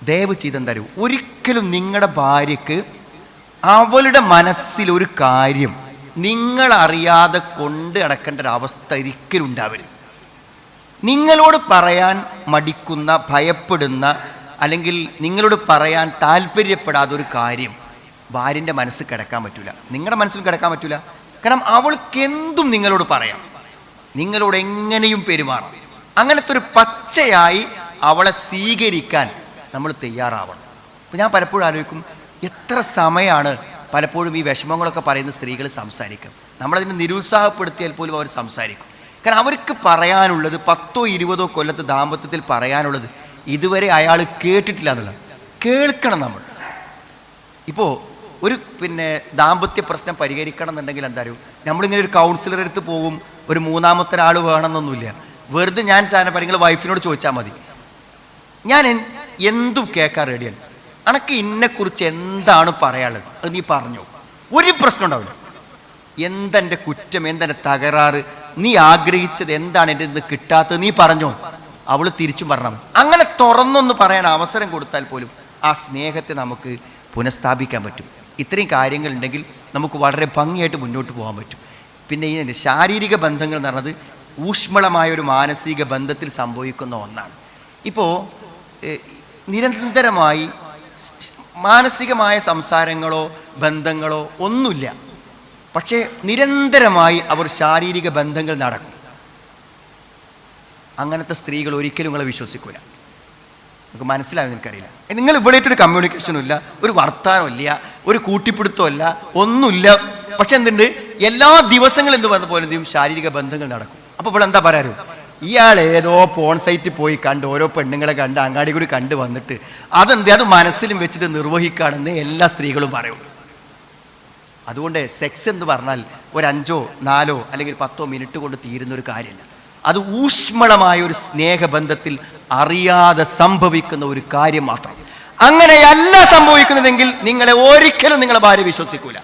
ദയവ് ചെയ്തെന്തരൂ, ഒരിക്കലും നിങ്ങളുടെ ഭാര്യയ്ക്ക് അവളുടെ മനസ്സിലൊരു കാര്യം നിങ്ങളറിയാതെ കൊണ്ട് നടക്കേണ്ട ഒരവസ്ഥ ഒരിക്കലും ഉണ്ടാവരുത്. നിങ്ങളോട് പറയാൻ മടിക്കുന്ന, ഭയപ്പെടുന്ന, അല്ലെങ്കിൽ നിങ്ങളോട് പറയാൻ താല്പര്യപ്പെടാത്ത ഒരു കാര്യം ഭാര്യൻ്റെ മനസ്സിൽ കിടക്കാൻ പറ്റില്ല, നിങ്ങളുടെ മനസ്സിൽ കിടക്കാൻ പറ്റില്ല. കാരണം അവൾക്ക് എന്തും നിങ്ങളോട് പറയാം, നിങ്ങളോട് എങ്ങനെയും പെരുമാറാം. അങ്ങനത്തെ ഒരു പച്ചയായി അവളെ സ്വീകരിക്കാൻ നമ്മൾ തയ്യാറാവണം. അപ്പോൾ ഞാൻ പലപ്പോഴും ആലോചിക്കും, എത്ര സമയമാണ് പലപ്പോഴും ഈ വിഷമങ്ങളൊക്കെ പറയുന്ന സ്ത്രീകൾ സംസാരിക്കും. നമ്മളതിനെ നിരുത്സാഹപ്പെടുത്തിയാൽ പോലും അവർ സംസാരിക്കും. കാരണം അവർക്ക് പറയാനുള്ളത് 10-20 കൊല്ലത്തെ ദാമ്പത്യത്തിൽ പറയാനുള്ളത് ഇതുവരെ അയാൾ കേട്ടിട്ടില്ല എന്നുള്ളത്. കേൾക്കണം നമ്മൾ. ഇപ്പോൾ ഒരു ദാമ്പത്യ പ്രശ്നം പരിഹരിക്കണം എന്നുണ്ടെങ്കിൽ എന്താ അറിയും, നമ്മളിങ്ങനെ ഒരു കൗൺസിലർ അടുത്ത് പോകും, ഒരു മൂന്നാമത്തെ ഒരാൾ വേണമെന്നൊന്നുമില്ല. വെറുതെ ഞാൻ നിങ്ങൾ വൈഫിനോട് ചോദിച്ചാൽ മതി, ഞാൻ എന്തും കേൾക്കാൻ റെഡിയാണ്, അനക്ക് ഇന്നെക്കുറിച്ച് എന്താണ് പറയാനുള്ളത് അത് നീ പറഞ്ഞോ, ഒരു പ്രശ്നം ഉണ്ടാവില്ല. എന്തെൻ്റെ കുറ്റം, എന്തെൻ്റെ തകരാറ്, നീ ആഗ്രഹിച്ചത് എന്താണ് എൻ്റെ ഇന്ന് കിട്ടാത്തത് നീ പറഞ്ഞോ, അവൾ തിരിച്ചും പറഞ്ഞാൽ മതി. അങ്ങനെ തുറന്നൊന്ന് പറയാൻ അവസരം കൊടുത്താൽ പോലും ആ സ്നേഹത്തെ നമുക്ക് പുനഃസ്ഥാപിക്കാൻ പറ്റും. ഇത്രയും കാര്യങ്ങളുണ്ടെങ്കിൽ നമുക്ക് വളരെ ഭംഗിയായിട്ട് മുന്നോട്ട് പോകാൻ പറ്റും. പിന്നെ ഈ ശാരീരിക ബന്ധങ്ങൾ എന്ന് പറഞ്ഞത് ഊഷ്മളമായൊരു മാനസിക ബന്ധത്തിൽ സംഭവിക്കുന്ന ഒന്നാണ്. ഇപ്പോൾ നിരന്തരമായി മാനസികമായ സംസാരങ്ങളോ ബന്ധങ്ങളോ ഒന്നുമില്ല, പക്ഷേ നിരന്തരമായി അവർ ശാരീരിക ബന്ധങ്ങൾ നടക്കും. അങ്ങനത്തെ സ്ത്രീകൾ ഒരിക്കലും നിങ്ങളെ വിശ്വസിക്കൂല. നമുക്ക് മനസ്സിലാവും, എനിക്കറിയില്ല. നിങ്ങൾ ഇവിടെയായിട്ടൊരു കമ്മ്യൂണിക്കേഷനും ഇല്ല, ഒരു വർത്താനവും ഇല്ല, ഒരു കൂട്ടിപ്പിടുത്തമല്ല, ഒന്നുമില്ല. പക്ഷെ എന്തുണ്ട്, എല്ലാ ദിവസങ്ങളും എന്ത് വന്ന പോലെ എന്ത് ചെയ്യും, ശാരീരിക ബന്ധങ്ങൾ നടക്കും. അപ്പോൾ ഇവിടെ എന്താ പറയാറ്, ഇയാൾ ഏതോ പോൺ സൈറ്റിൽ പോയി കണ്ട് ഓരോ പെണ്ണുങ്ങളെ കണ്ട് അങ്ങാടി കൂടി കണ്ട് വന്നിട്ട് അത് മനസ്സിലും വെച്ചിട്ട് നിർവഹിക്കുകയാണെന്ന് എല്ലാ സ്ത്രീകളും പറയും. അതുകൊണ്ട് സെക്സ് എന്ന് പറഞ്ഞാൽ ഒരു 5, 4 അല്ലെങ്കിൽ 10 മിനിറ്റ് കൊണ്ട് തീരുന്ന ഒരു കാര്യമല്ല. അത് ഊഷ്മളമായ ഒരു സ്നേഹബന്ധത്തിൽ അറിയാതെ സംഭവിക്കുന്ന ഒരു കാര്യം മാത്രം. അങ്ങനെയല്ല സംഭവിക്കുന്നതെങ്കിൽ നിങ്ങളെ ഒരിക്കലും നിങ്ങളെ ഭാര്യ വിശ്വസിക്കൂല.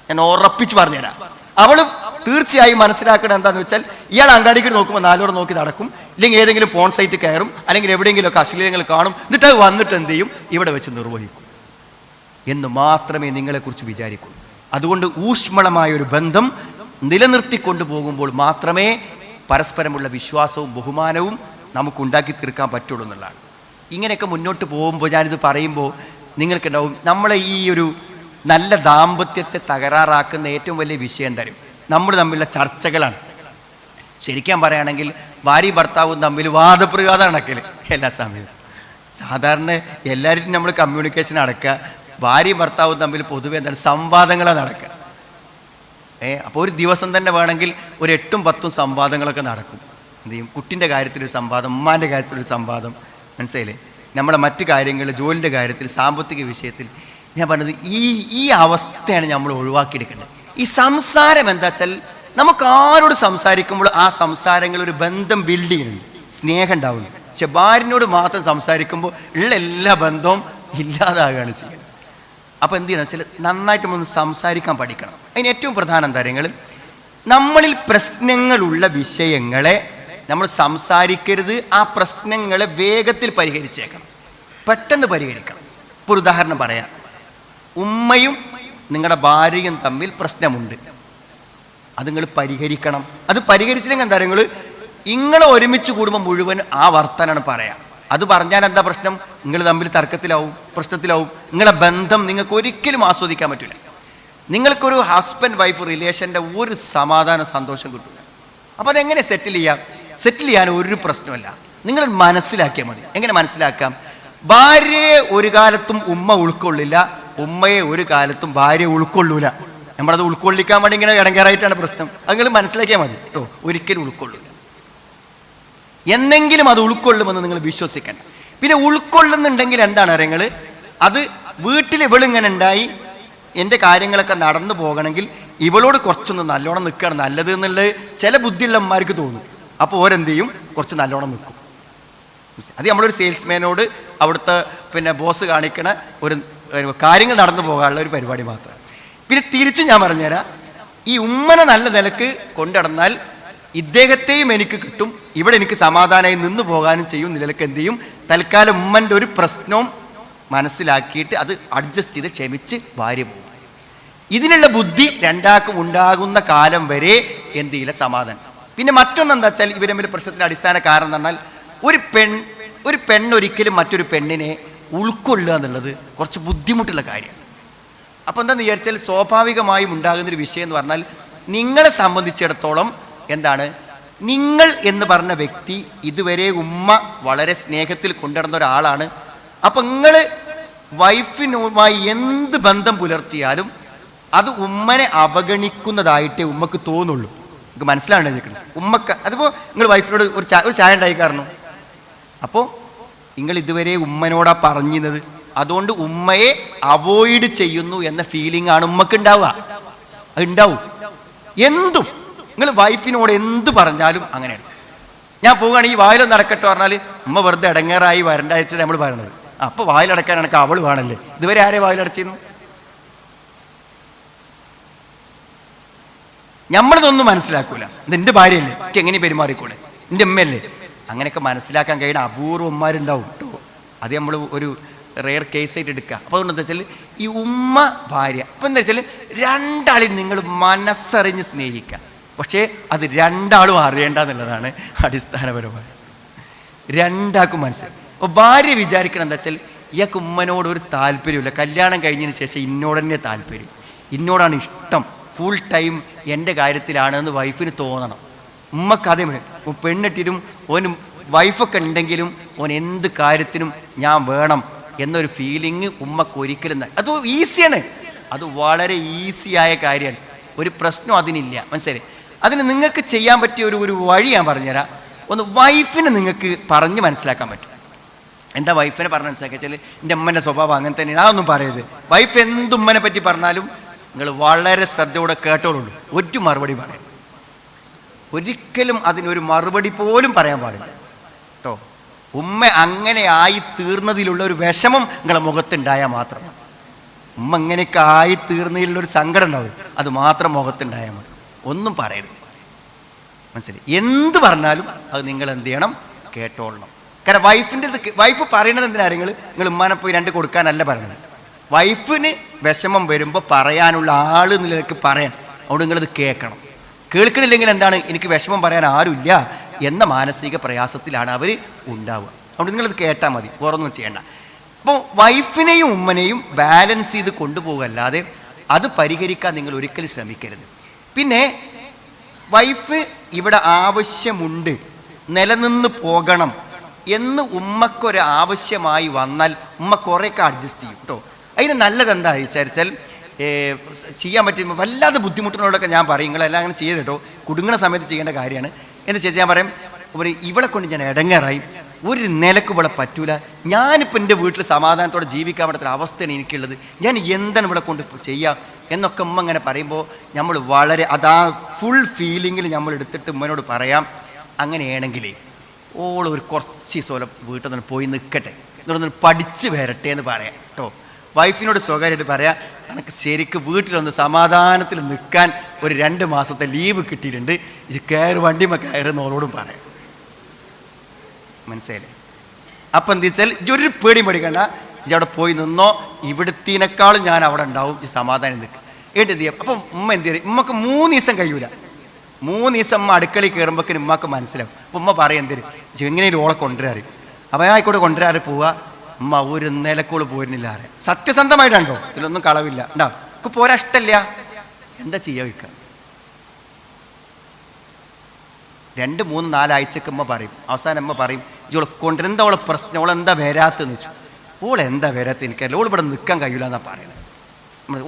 ഞാൻ ഉറപ്പിച്ച് പറഞ്ഞുതരാം. അവള് തീർച്ചയായും മനസ്സിലാക്കണം എന്താണെന്ന് വെച്ചാൽ, ഇയാൾ അങ്ങാടിക്ക് നോക്കുമ്പോൾ നാലോടെ നോക്കി നടക്കും, ഇല്ലെങ്കിൽ ഏതെങ്കിലും പോൺ സൈറ്റ് കയറും, അല്ലെങ്കിൽ എവിടെയെങ്കിലുമൊക്കെ അശ്ലീലങ്ങൾ കാണും, എന്നിട്ട് അത് വന്നിട്ട് എന്ത് ചെയ്യും, ഇവിടെ വെച്ച് നിർവഹിക്കും എന്ന് മാത്രമേ നിങ്ങളെക്കുറിച്ച് വിചാരിക്കൂ. അതുകൊണ്ട് ഊഷ്മളമായ ഒരു ബന്ധം നിലനിർത്തിക്കൊണ്ടു പോകുമ്പോൾ മാത്രമേ പരസ്പരമുള്ള വിശ്വാസവും ബഹുമാനവും നമുക്ക് ഉണ്ടാക്കി തീർക്കാൻ പറ്റുള്ളൂ എന്നുള്ളതാണ്. ഇങ്ങനെയൊക്കെ മുന്നോട്ട് പോകുമ്പോൾ, ഞാനിത് പറയുമ്പോൾ നിങ്ങൾക്കുണ്ടാവും, നമ്മളെ ഈ ഒരു നല്ല ദാമ്പത്യത്തെ തകരാറാക്കുന്ന ഏറ്റവും വലിയ വിഷയം തരും നമ്മൾ തമ്മിലുള്ള ചർച്ചകളാണ്. ശരിക്കും പറയുകയാണെങ്കിൽ ഭാര്യ ഭർത്താവും തമ്മിൽ വാദപ്രതിവാദം നടക്കല് എല്ലാ സമയവും. സാധാരണ എല്ലാവരും നമ്മൾ കമ്മ്യൂണിക്കേഷൻ നടക്കുക, ഭാര്യ ഭർത്താവും തമ്മിൽ പൊതുവെ എന്താണ് സംവാദങ്ങളാണ് നടക്കുക. അപ്പോൾ ഒരു ദിവസം തന്നെ വേണമെങ്കിൽ ഒരു 8-10 സംവാദങ്ങളൊക്കെ നടക്കും. എന്ത് ചെയ്യും, കുട്ടിൻ്റെ കാര്യത്തിലൊരു സംവാദം, ഉമ്മാൻ്റെ കാര്യത്തിലൊരു സംവാദം, മനസ്സിലായില്ലേ, നമ്മളെ മറ്റു കാര്യങ്ങൾ, ജോലിൻ്റെ കാര്യത്തിൽ, സാമ്പത്തിക വിഷയത്തിൽ. ഞാൻ പറഞ്ഞത് ഈ അവസ്ഥയാണ് നമ്മൾ ഒഴിവാക്കിയെടുക്കേണ്ടത്. ഈ സംസാരം എന്താ വെച്ചാൽ, നമുക്ക് ആരോട് സംസാരിക്കുമ്പോൾ ആ സംസാരങ്ങൾ ഒരു ബന്ധം ബിൽഡ് ചെയ്യുന്നുണ്ട്, സ്നേഹം ഉണ്ടാവുന്നു. പക്ഷെ ഭാര്യനോട് മാത്രം സംസാരിക്കുമ്പോൾ ഉള്ള എല്ലാ ബന്ധവും ഇല്ലാതാകുകയാണ് ചെയ്യുന്നത്. അപ്പോൾ എന്ത് ചെയ്യണം വെച്ചാൽ, നന്നായിട്ട് നമ്മൾ സംസാരിക്കാൻ പഠിക്കണം. അതിന് ഏറ്റവും പ്രധാന കാര്യങ്ങൾ, നമ്മളിൽ പ്രശ്നങ്ങളുള്ള വിഷയങ്ങളെ നമ്മൾ സംസാരിക്കരുത്. ആ പ്രശ്നങ്ങളെ വേഗത്തിൽ പരിഹരിച്ചേക്കണം, പെട്ടെന്ന് പരിഹരിക്കണം. ഇപ്പോൾ ഒരു ഉദാഹരണം പറയാം. ഉമ്മയും നിങ്ങളുടെ ഭാര്യയും തമ്മിൽ പ്രശ്നമുണ്ട്, അത് നിങ്ങൾ പരിഹരിക്കണം. അത് പരിഹരിച്ചില്ലെങ്കിൽ എന്താ, നിങ്ങൾ ഒരുമിച്ച് കൂടുമ്പോൾ മുഴുവൻ ആ വർത്തനാണ് പറയാം. അത് പറഞ്ഞാൽ എന്താ പ്രശ്നം, നിങ്ങൾ തമ്മിൽ തർക്കത്തിലാവും, പ്രശ്നത്തിലാവും. നിങ്ങളെ ബന്ധം നിങ്ങൾക്ക് ഒരിക്കലും ആസ്വദിക്കാൻ പറ്റില്ല. നിങ്ങൾക്കൊരു ഹസ്ബൻഡ് വൈഫ് റിലേഷൻ്റെ ഒരു സമാധാനം, സന്തോഷം കിട്ടില്ല. അപ്പോൾ അതെങ്ങനെ സെറ്റിൽ ചെയ്യാൻ ഒരു പ്രശ്നമല്ല. നിങ്ങൾ മനസ്സിലാക്കിയാൽ മതി. എങ്ങനെ മനസ്സിലാക്കാം? ഭാര്യയെ ഒരു കാലത്തും ഉമ്മ ഉൾക്കൊള്ളില്ല, ഉമ്മയെ ഒരു കാലത്തും ഭാര്യ ഉൾക്കൊള്ളൂല. നമ്മളത് ഉൾക്കൊള്ളിക്കാൻ വേണ്ടി ഇങ്ങനെ ഇടങ്കേറായിട്ടാണ് പ്രശ്നം. അത് നിങ്ങൾ മനസ്സിലാക്കിയാൽ മതി കേട്ടോ. ഒരിക്കലും ഉൾക്കൊള്ളില്ല. എന്നെങ്കിലും അത് ഉൾക്കൊള്ളുമെന്ന് നിങ്ങൾ വിശ്വസിക്കണം. പിന്നെ ഉൾക്കൊള്ളുന്നുണ്ടെങ്കിൽ എന്താണ് അറിയങ്ങൾ, അത് വീട്ടിൽ ഇവളിങ്ങനെ ഉണ്ടായി എൻ്റെ കാര്യങ്ങളൊക്കെ നടന്നു പോകണമെങ്കിൽ ഇവളോട് കുറച്ചൊന്ന് നല്ലോണം നിൽക്കുകയാണ് നല്ലത് എന്നുള്ളത് ചില ബുദ്ധിയുള്ളമാർക്ക് തോന്നും. അപ്പോൾ ഓരെന്ത് ചെയ്യും, കുറച്ച് നല്ലോണം നിൽക്കും. അത് നമ്മളൊരു സെയിൽസ്മാനോട് അവിടുത്തെ ബോസ് കാണിക്കണ ഒരു കാര്യങ്ങൾ നടന്നു പോകാനുള്ള ഒരു പരിപാടി മാത്രം. പിന്നെ തിരിച്ചു ഞാൻ പറഞ്ഞുതരാം, ഈ ഉമ്മനെ നല്ല നിലക്ക് കൊണ്ടുനടന്നാൽ ഇദ്ദേഹത്തെയും എനിക്ക് കിട്ടും, ഇവിടെ എനിക്ക് സമാധാനമായി നിന്ന് പോകാനും ചെയ്യും. നിലക്ക് എന്ത് ചെയ്യും, തൽക്കാലം ഉമ്മൻ്റെ ഒരു പ്രശ്നവും മനസ്സിലാക്കിയിട്ട് അത് അഡ്ജസ്റ്റ് ചെയ്ത് ക്ഷമിച്ച് ഭാര്യ പോകും. ഇതിനുള്ള ബുദ്ധി രണ്ടാൾക്കും ഉണ്ടാകുന്ന കാലം വരെ എന്ത് ചെയ്യില്ല, സമാധാനം. പിന്നെ മറ്റൊന്നെന്താ വെച്ചാൽ, ഇവർ തമ്മിൽ പ്രശ്നത്തിൻ്റെ അടിസ്ഥാന കാരണം എന്ന് പറഞ്ഞാൽ, ഒരു പെണ്ണൊരിക്കലും മറ്റൊരു പെണ്ണിനെ ഉൾക്കൊള്ളുക എന്നുള്ളത് കുറച്ച് ബുദ്ധിമുട്ടുള്ള കാര്യമാണ്. അപ്പോൾ എന്താണെന്ന് വിചാരിച്ചാൽ, സ്വാഭാവികമായും ഉണ്ടാകുന്നൊരു വിഷയം എന്ന് പറഞ്ഞാൽ, നിങ്ങളെ സംബന്ധിച്ചിടത്തോളം എന്താണ്, നിങ്ങൾ എന്ന് പറഞ്ഞ വ്യക്തി ഇതുവരെ ഉമ്മ വളരെ സ്നേഹത്തിൽ കൊണ്ടുവരുന്ന ഒരാളാണ്. അപ്പം നിങ്ങൾ വൈഫിനുമായി എന്ത് ബന്ധം പുലർത്തിയാലും അത് ഉമ്മനെ അവഗണിക്കുന്നതായിട്ടേ ഉമ്മക്ക് തോന്നുള്ളൂ. നിങ്ങൾക്ക് മനസ്സിലാവണ്ടേ ചോദിക്കുന്നത്? ഉമ്മക്ക് അതിപ്പോൾ നിങ്ങൾ വൈഫിനോട് ഒരു ചായ ഉണ്ടായിക്കാരണം, അപ്പോൾ നിങ്ങൾ ഇതുവരെ ഉമ്മനോടാ പറഞ്ഞിരുന്നത്, അതുകൊണ്ട് ഉമ്മയെ അവോയ്ഡ് ചെയ്യുന്നു എന്ന ഫീലിംഗ് ആണ് ഉമ്മക്ക് ഉണ്ടാവുക. അതുണ്ടാവും. എന്തും നിങ്ങൾ വൈഫിനോട് എന്ത് പറഞ്ഞാലും അങ്ങനെയാണ്. ഞാൻ പോവുകയാണെങ്കിൽ ഈ വായിലൊന്നും നടക്കട്ടെ പറഞ്ഞാൽ ഉമ്മ വെറുതെ ഇടങ്ങേറായി വരണ്ട വെച്ചാൽ നമ്മൾ പറയണത്. അപ്പോൾ വായിലടക്കാൻ എനിക്ക് അവൾ വേണമല്ലേ, ഇതുവരെ ആരെ വായിലടച്ചിരുന്നു? നമ്മളിതൊന്നും മനസ്സിലാക്കൂല. ഇതെൻ്റെ ഭാര്യയല്ലേ, എനിക്ക് എങ്ങനെ പെരുമാറിക്കൂടെ, എൻ്റെ ഉമ്മയല്ലേ. അങ്ങനെയൊക്കെ മനസ്സിലാക്കാൻ കഴിയുന്ന അപൂർവന്മാരുണ്ടാവും കേട്ടോ. അത് നമ്മൾ ഒരു റെയർ കേസായിട്ട് എടുക്കുക. അപ്പോൾ അതുകൊണ്ട് എന്താ വെച്ചാൽ, ഈ ഉമ്മ ഭാര്യ അപ്പം എന്താ വെച്ചാൽ, രണ്ടാളും നിങ്ങൾ മനസ്സറിഞ്ഞ് സ്നേഹിക്കുക. പക്ഷേ അത് രണ്ടാളും അറിയേണ്ടെന്നുള്ളതാണ് അടിസ്ഥാനപരമായി. രണ്ടാൾക്കും മനസ്സിലായി. അപ്പോൾ ഭാര്യ വിചാരിക്കണം എന്താ വെച്ചാൽ, ഇയാൾക്ക് ഉമ്മനോട് ഒരു താല്പര്യമില്ല, കല്യാണം കഴിഞ്ഞതിന് ശേഷം ഇന്നോട് തന്നെ താല്പര്യം, ഇന്നോടാണ് ഇഷ്ടം, ഫുൾ ടൈം എൻ്റെ കാര്യത്തിലാണെന്ന് വൈഫിന് തോന്നണം. ഉമ്മക്ക് അതേ പെണ്ണിട്ടിരും ഓനും വൈഫൊക്കെ ഉണ്ടെങ്കിലും ഓൻ എന്ത് കാര്യത്തിനും ഞാൻ വേണം എന്നൊരു ഫീലിംഗ് ഉമ്മക്ക് ഒരിക്കലും. അത് ഈസിയാണ്, അത് വളരെ ഈസിയായ കാര്യമാണ്. ഒരു പ്രശ്നം അതിനില്ല, മനസ്സിലായി? അതിന് നിങ്ങൾക്ക് ചെയ്യാൻ പറ്റിയ ഒരു വഴി ഞാൻ പറഞ്ഞുതരാം. ഒന്ന് വൈഫിനെ നിങ്ങൾക്ക് പറഞ്ഞ് മനസ്സിലാക്കാൻ പറ്റും. എന്താ വൈഫിനെ പറഞ്ഞ് മനസ്സിലാക്കുക വെച്ചാൽ, എൻ്റെ അമ്മൻ്റെ സ്വഭാവം അങ്ങനെ തന്നെയാണ്, അതൊന്നും പറയരുത്. വൈഫ് എന്തുമ്മനെ പറ്റി പറഞ്ഞാലും നിങ്ങൾ വളരെ ശ്രദ്ധയോടെ കേട്ടോളൂ, ഒരു മറുപടി പറയാം. ഒരിക്കലും അതിനൊരു മറുപടി പോലും പറയാൻ പാടില്ല കേട്ടോ. ഉമ്മ അങ്ങനെ ആയി തീർന്നതിലുള്ള ഒരു വിഷമം നിങ്ങളെ മുഖത്തുണ്ടായാൽ മാത്രം മതി. ഉമ്മ ഇങ്ങനെയൊക്കെ ആയി തീർന്നതിലുള്ളൊരു സങ്കടം ഉണ്ടാവും, അത് മാത്രം മുഖത്തുണ്ടായാൽ മതി. ഒന്നും പറയരുത്, മനസ്സിലായി? എന്ത് പറഞ്ഞാലും അത് നിങ്ങൾ എന്ത് ചെയ്യണം? കേട്ടോളണം. കാരണം വൈഫ് പറയണത് എന്തിനാ? നിങ്ങൾ ഉമ്മാനെ പോയി 2 കൊടുക്കാനല്ല പറയണത്. വൈഫിന് വിഷമം വരുമ്പോൾ പറയാനുള്ള ആൾ നിലക്ക് പറയണം. അതുകൊണ്ട് നിങ്ങളത് കേൾക്കണം. കേൾക്കണില്ലെങ്കിൽ എന്താണ്? എനിക്ക് വിഷമം പറയാൻ ആരുമില്ല എന്ന മാനസിക പ്രയാസത്തിലാണ് അവർ ഉണ്ടാവുക. അതുകൊണ്ട് നിങ്ങളത് കേട്ടാൽ മതി, വേറൊന്നും ചെയ്യണ്ട. അപ്പോൾ വൈഫിനെയും ഉമ്മനെയും ബാലൻസ് ചെയ്ത് കൊണ്ടുപോകല്ലാതെ അത് പരിഹരിക്കാൻ നിങ്ങൾ ഒരിക്കലും ശ്രമിക്കരുത്. പിന്നെ വൈഫ് ഇവിടെ ആവശ്യമുണ്ട്, നിലനിന്ന് പോകണം എന്ന് ഉമ്മക്കൊരു ആവശ്യമായി വന്നാൽ ഉമ്മ കുറേയൊക്കെ അഡ്ജസ്റ്റ് ചെയ്യും കേട്ടോ. അതിന് നല്ലതെന്താ വിചാരിച്ചാൽ ചെയ്യാൻ പറ്റും. വല്ലാതെ ബുദ്ധിമുട്ടുകളൊക്കെ ഞാൻ പറയും, നിങ്ങളെല്ലാം അങ്ങനെ ചെയ്ത് കേട്ടോ. കുടുങ്ങുന്ന സമയത്ത് ചെയ്യേണ്ട കാര്യമാണ്. എന്ന് ചേച്ചി ഞാൻ പറയും, ഇവളെ കൊണ്ട് ഞാൻ ഇടങ്ങേറായി, ഒരു നിലക്ക് ഇവിടെ പറ്റൂല, ഞാനിപ്പോൾ എൻ്റെ വീട്ടിൽ സമാധാനത്തോടെ ജീവിക്കാൻ പറ്റുന്ന അവസ്ഥയാണ് എനിക്കുള്ളത്, ഞാൻ എന്താണ് ഇവിടെ കൊണ്ട് ചെയ്യാം എന്നൊക്കെ ഉമ്മ ഇങ്ങനെ പറയുമ്പോൾ നമ്മൾ വളരെ അതാ ഫുൾ ഫീലിങ്ങിൽ നമ്മൾ എടുത്തിട്ട് ഉമ്മനോട് പറയാം, അങ്ങനെയാണെങ്കിൽ ഓൾ ഒരു കുറച്ച് ദിവസം വീട്ടിൽ നിന്ന് പോയി നിൽക്കട്ടെ, എന്നിട്ടൊന്ന് പഠിച്ച് വരട്ടെ എന്ന് പറയാം കേട്ടോ. വൈഫിനോട് സ്വകാര്യമായിട്ട് പറയാം, എനിക്ക് ശരിക്കും വീട്ടിലൊന്ന് സമാധാനത്തിൽ നിൽക്കാൻ ഒരു 2 മാസത്തെ ലീവ് കിട്ടിയിട്ടുണ്ട്, ഇത് വണ്ടിമ കയറുന്ന ഓളോടും പറയാം. മനസ്സിലായില്ലേ? അപ്പം എന്താ വെച്ചാൽ ഒരു പേടിയും പേടിക്കണ്ട, ഇജ് അവിടെ പോയി നിന്നോ, ഇവിടുത്തേനേക്കാളും ഞാൻ അവിടെ ഉണ്ടാവും, ഈ സമാധാനം നിൽക്കുക ഏട്ട് എന്ത് ചെയ്യാം. അപ്പം ഉമ്മ എന്ത് ചെയ്യും? ഉമ്മക്ക് 3 ദിവസം കഴിയൂല. 3 ദിവസം ഉമ്മ അടുക്കളയിൽ കയറുമ്പോഴേക്കും ഉമ്മക്ക് മനസ്സിലാവും. അപ്പം ഉമ്മ പറയും എന്തിന് എങ്ങനെയും ഓളെ കൊണ്ടുവരാറ്. അപ്പം ആയിക്കോട്ടെ കൊണ്ടുവരാറ് പോവുക. ഉമ്മ ഒരു നിലക്കോള് പോരുന്നില്ല ആരെ, സത്യസന്ധമായിട്ടുണ്ടോ, ഇതിലൊന്നും കളവില്ല ഉണ്ടാ, നമുക്ക് പോരാ ഇഷ്ടമില്ല, എന്താ ചെയ്യുക വയ്ക്കുക. 2, 3, 4 ആഴ്ചക്ക് ഉമ്മ പറയും. അവസാനം ഉമ്മ പറയും, ഇവളെ കൊണ്ടുവരുന്ന ഓളെ പ്രശ്നം, ഓളെന്താ വരാത്തെന്ന് വെച്ചു. ഓളെന്താ വരാത്ത എനിക്കറിയില്ല, ഓൾ ഇവിടെ നിൽക്കാൻ കഴിയില്ല എന്നാണ് പറയണത്.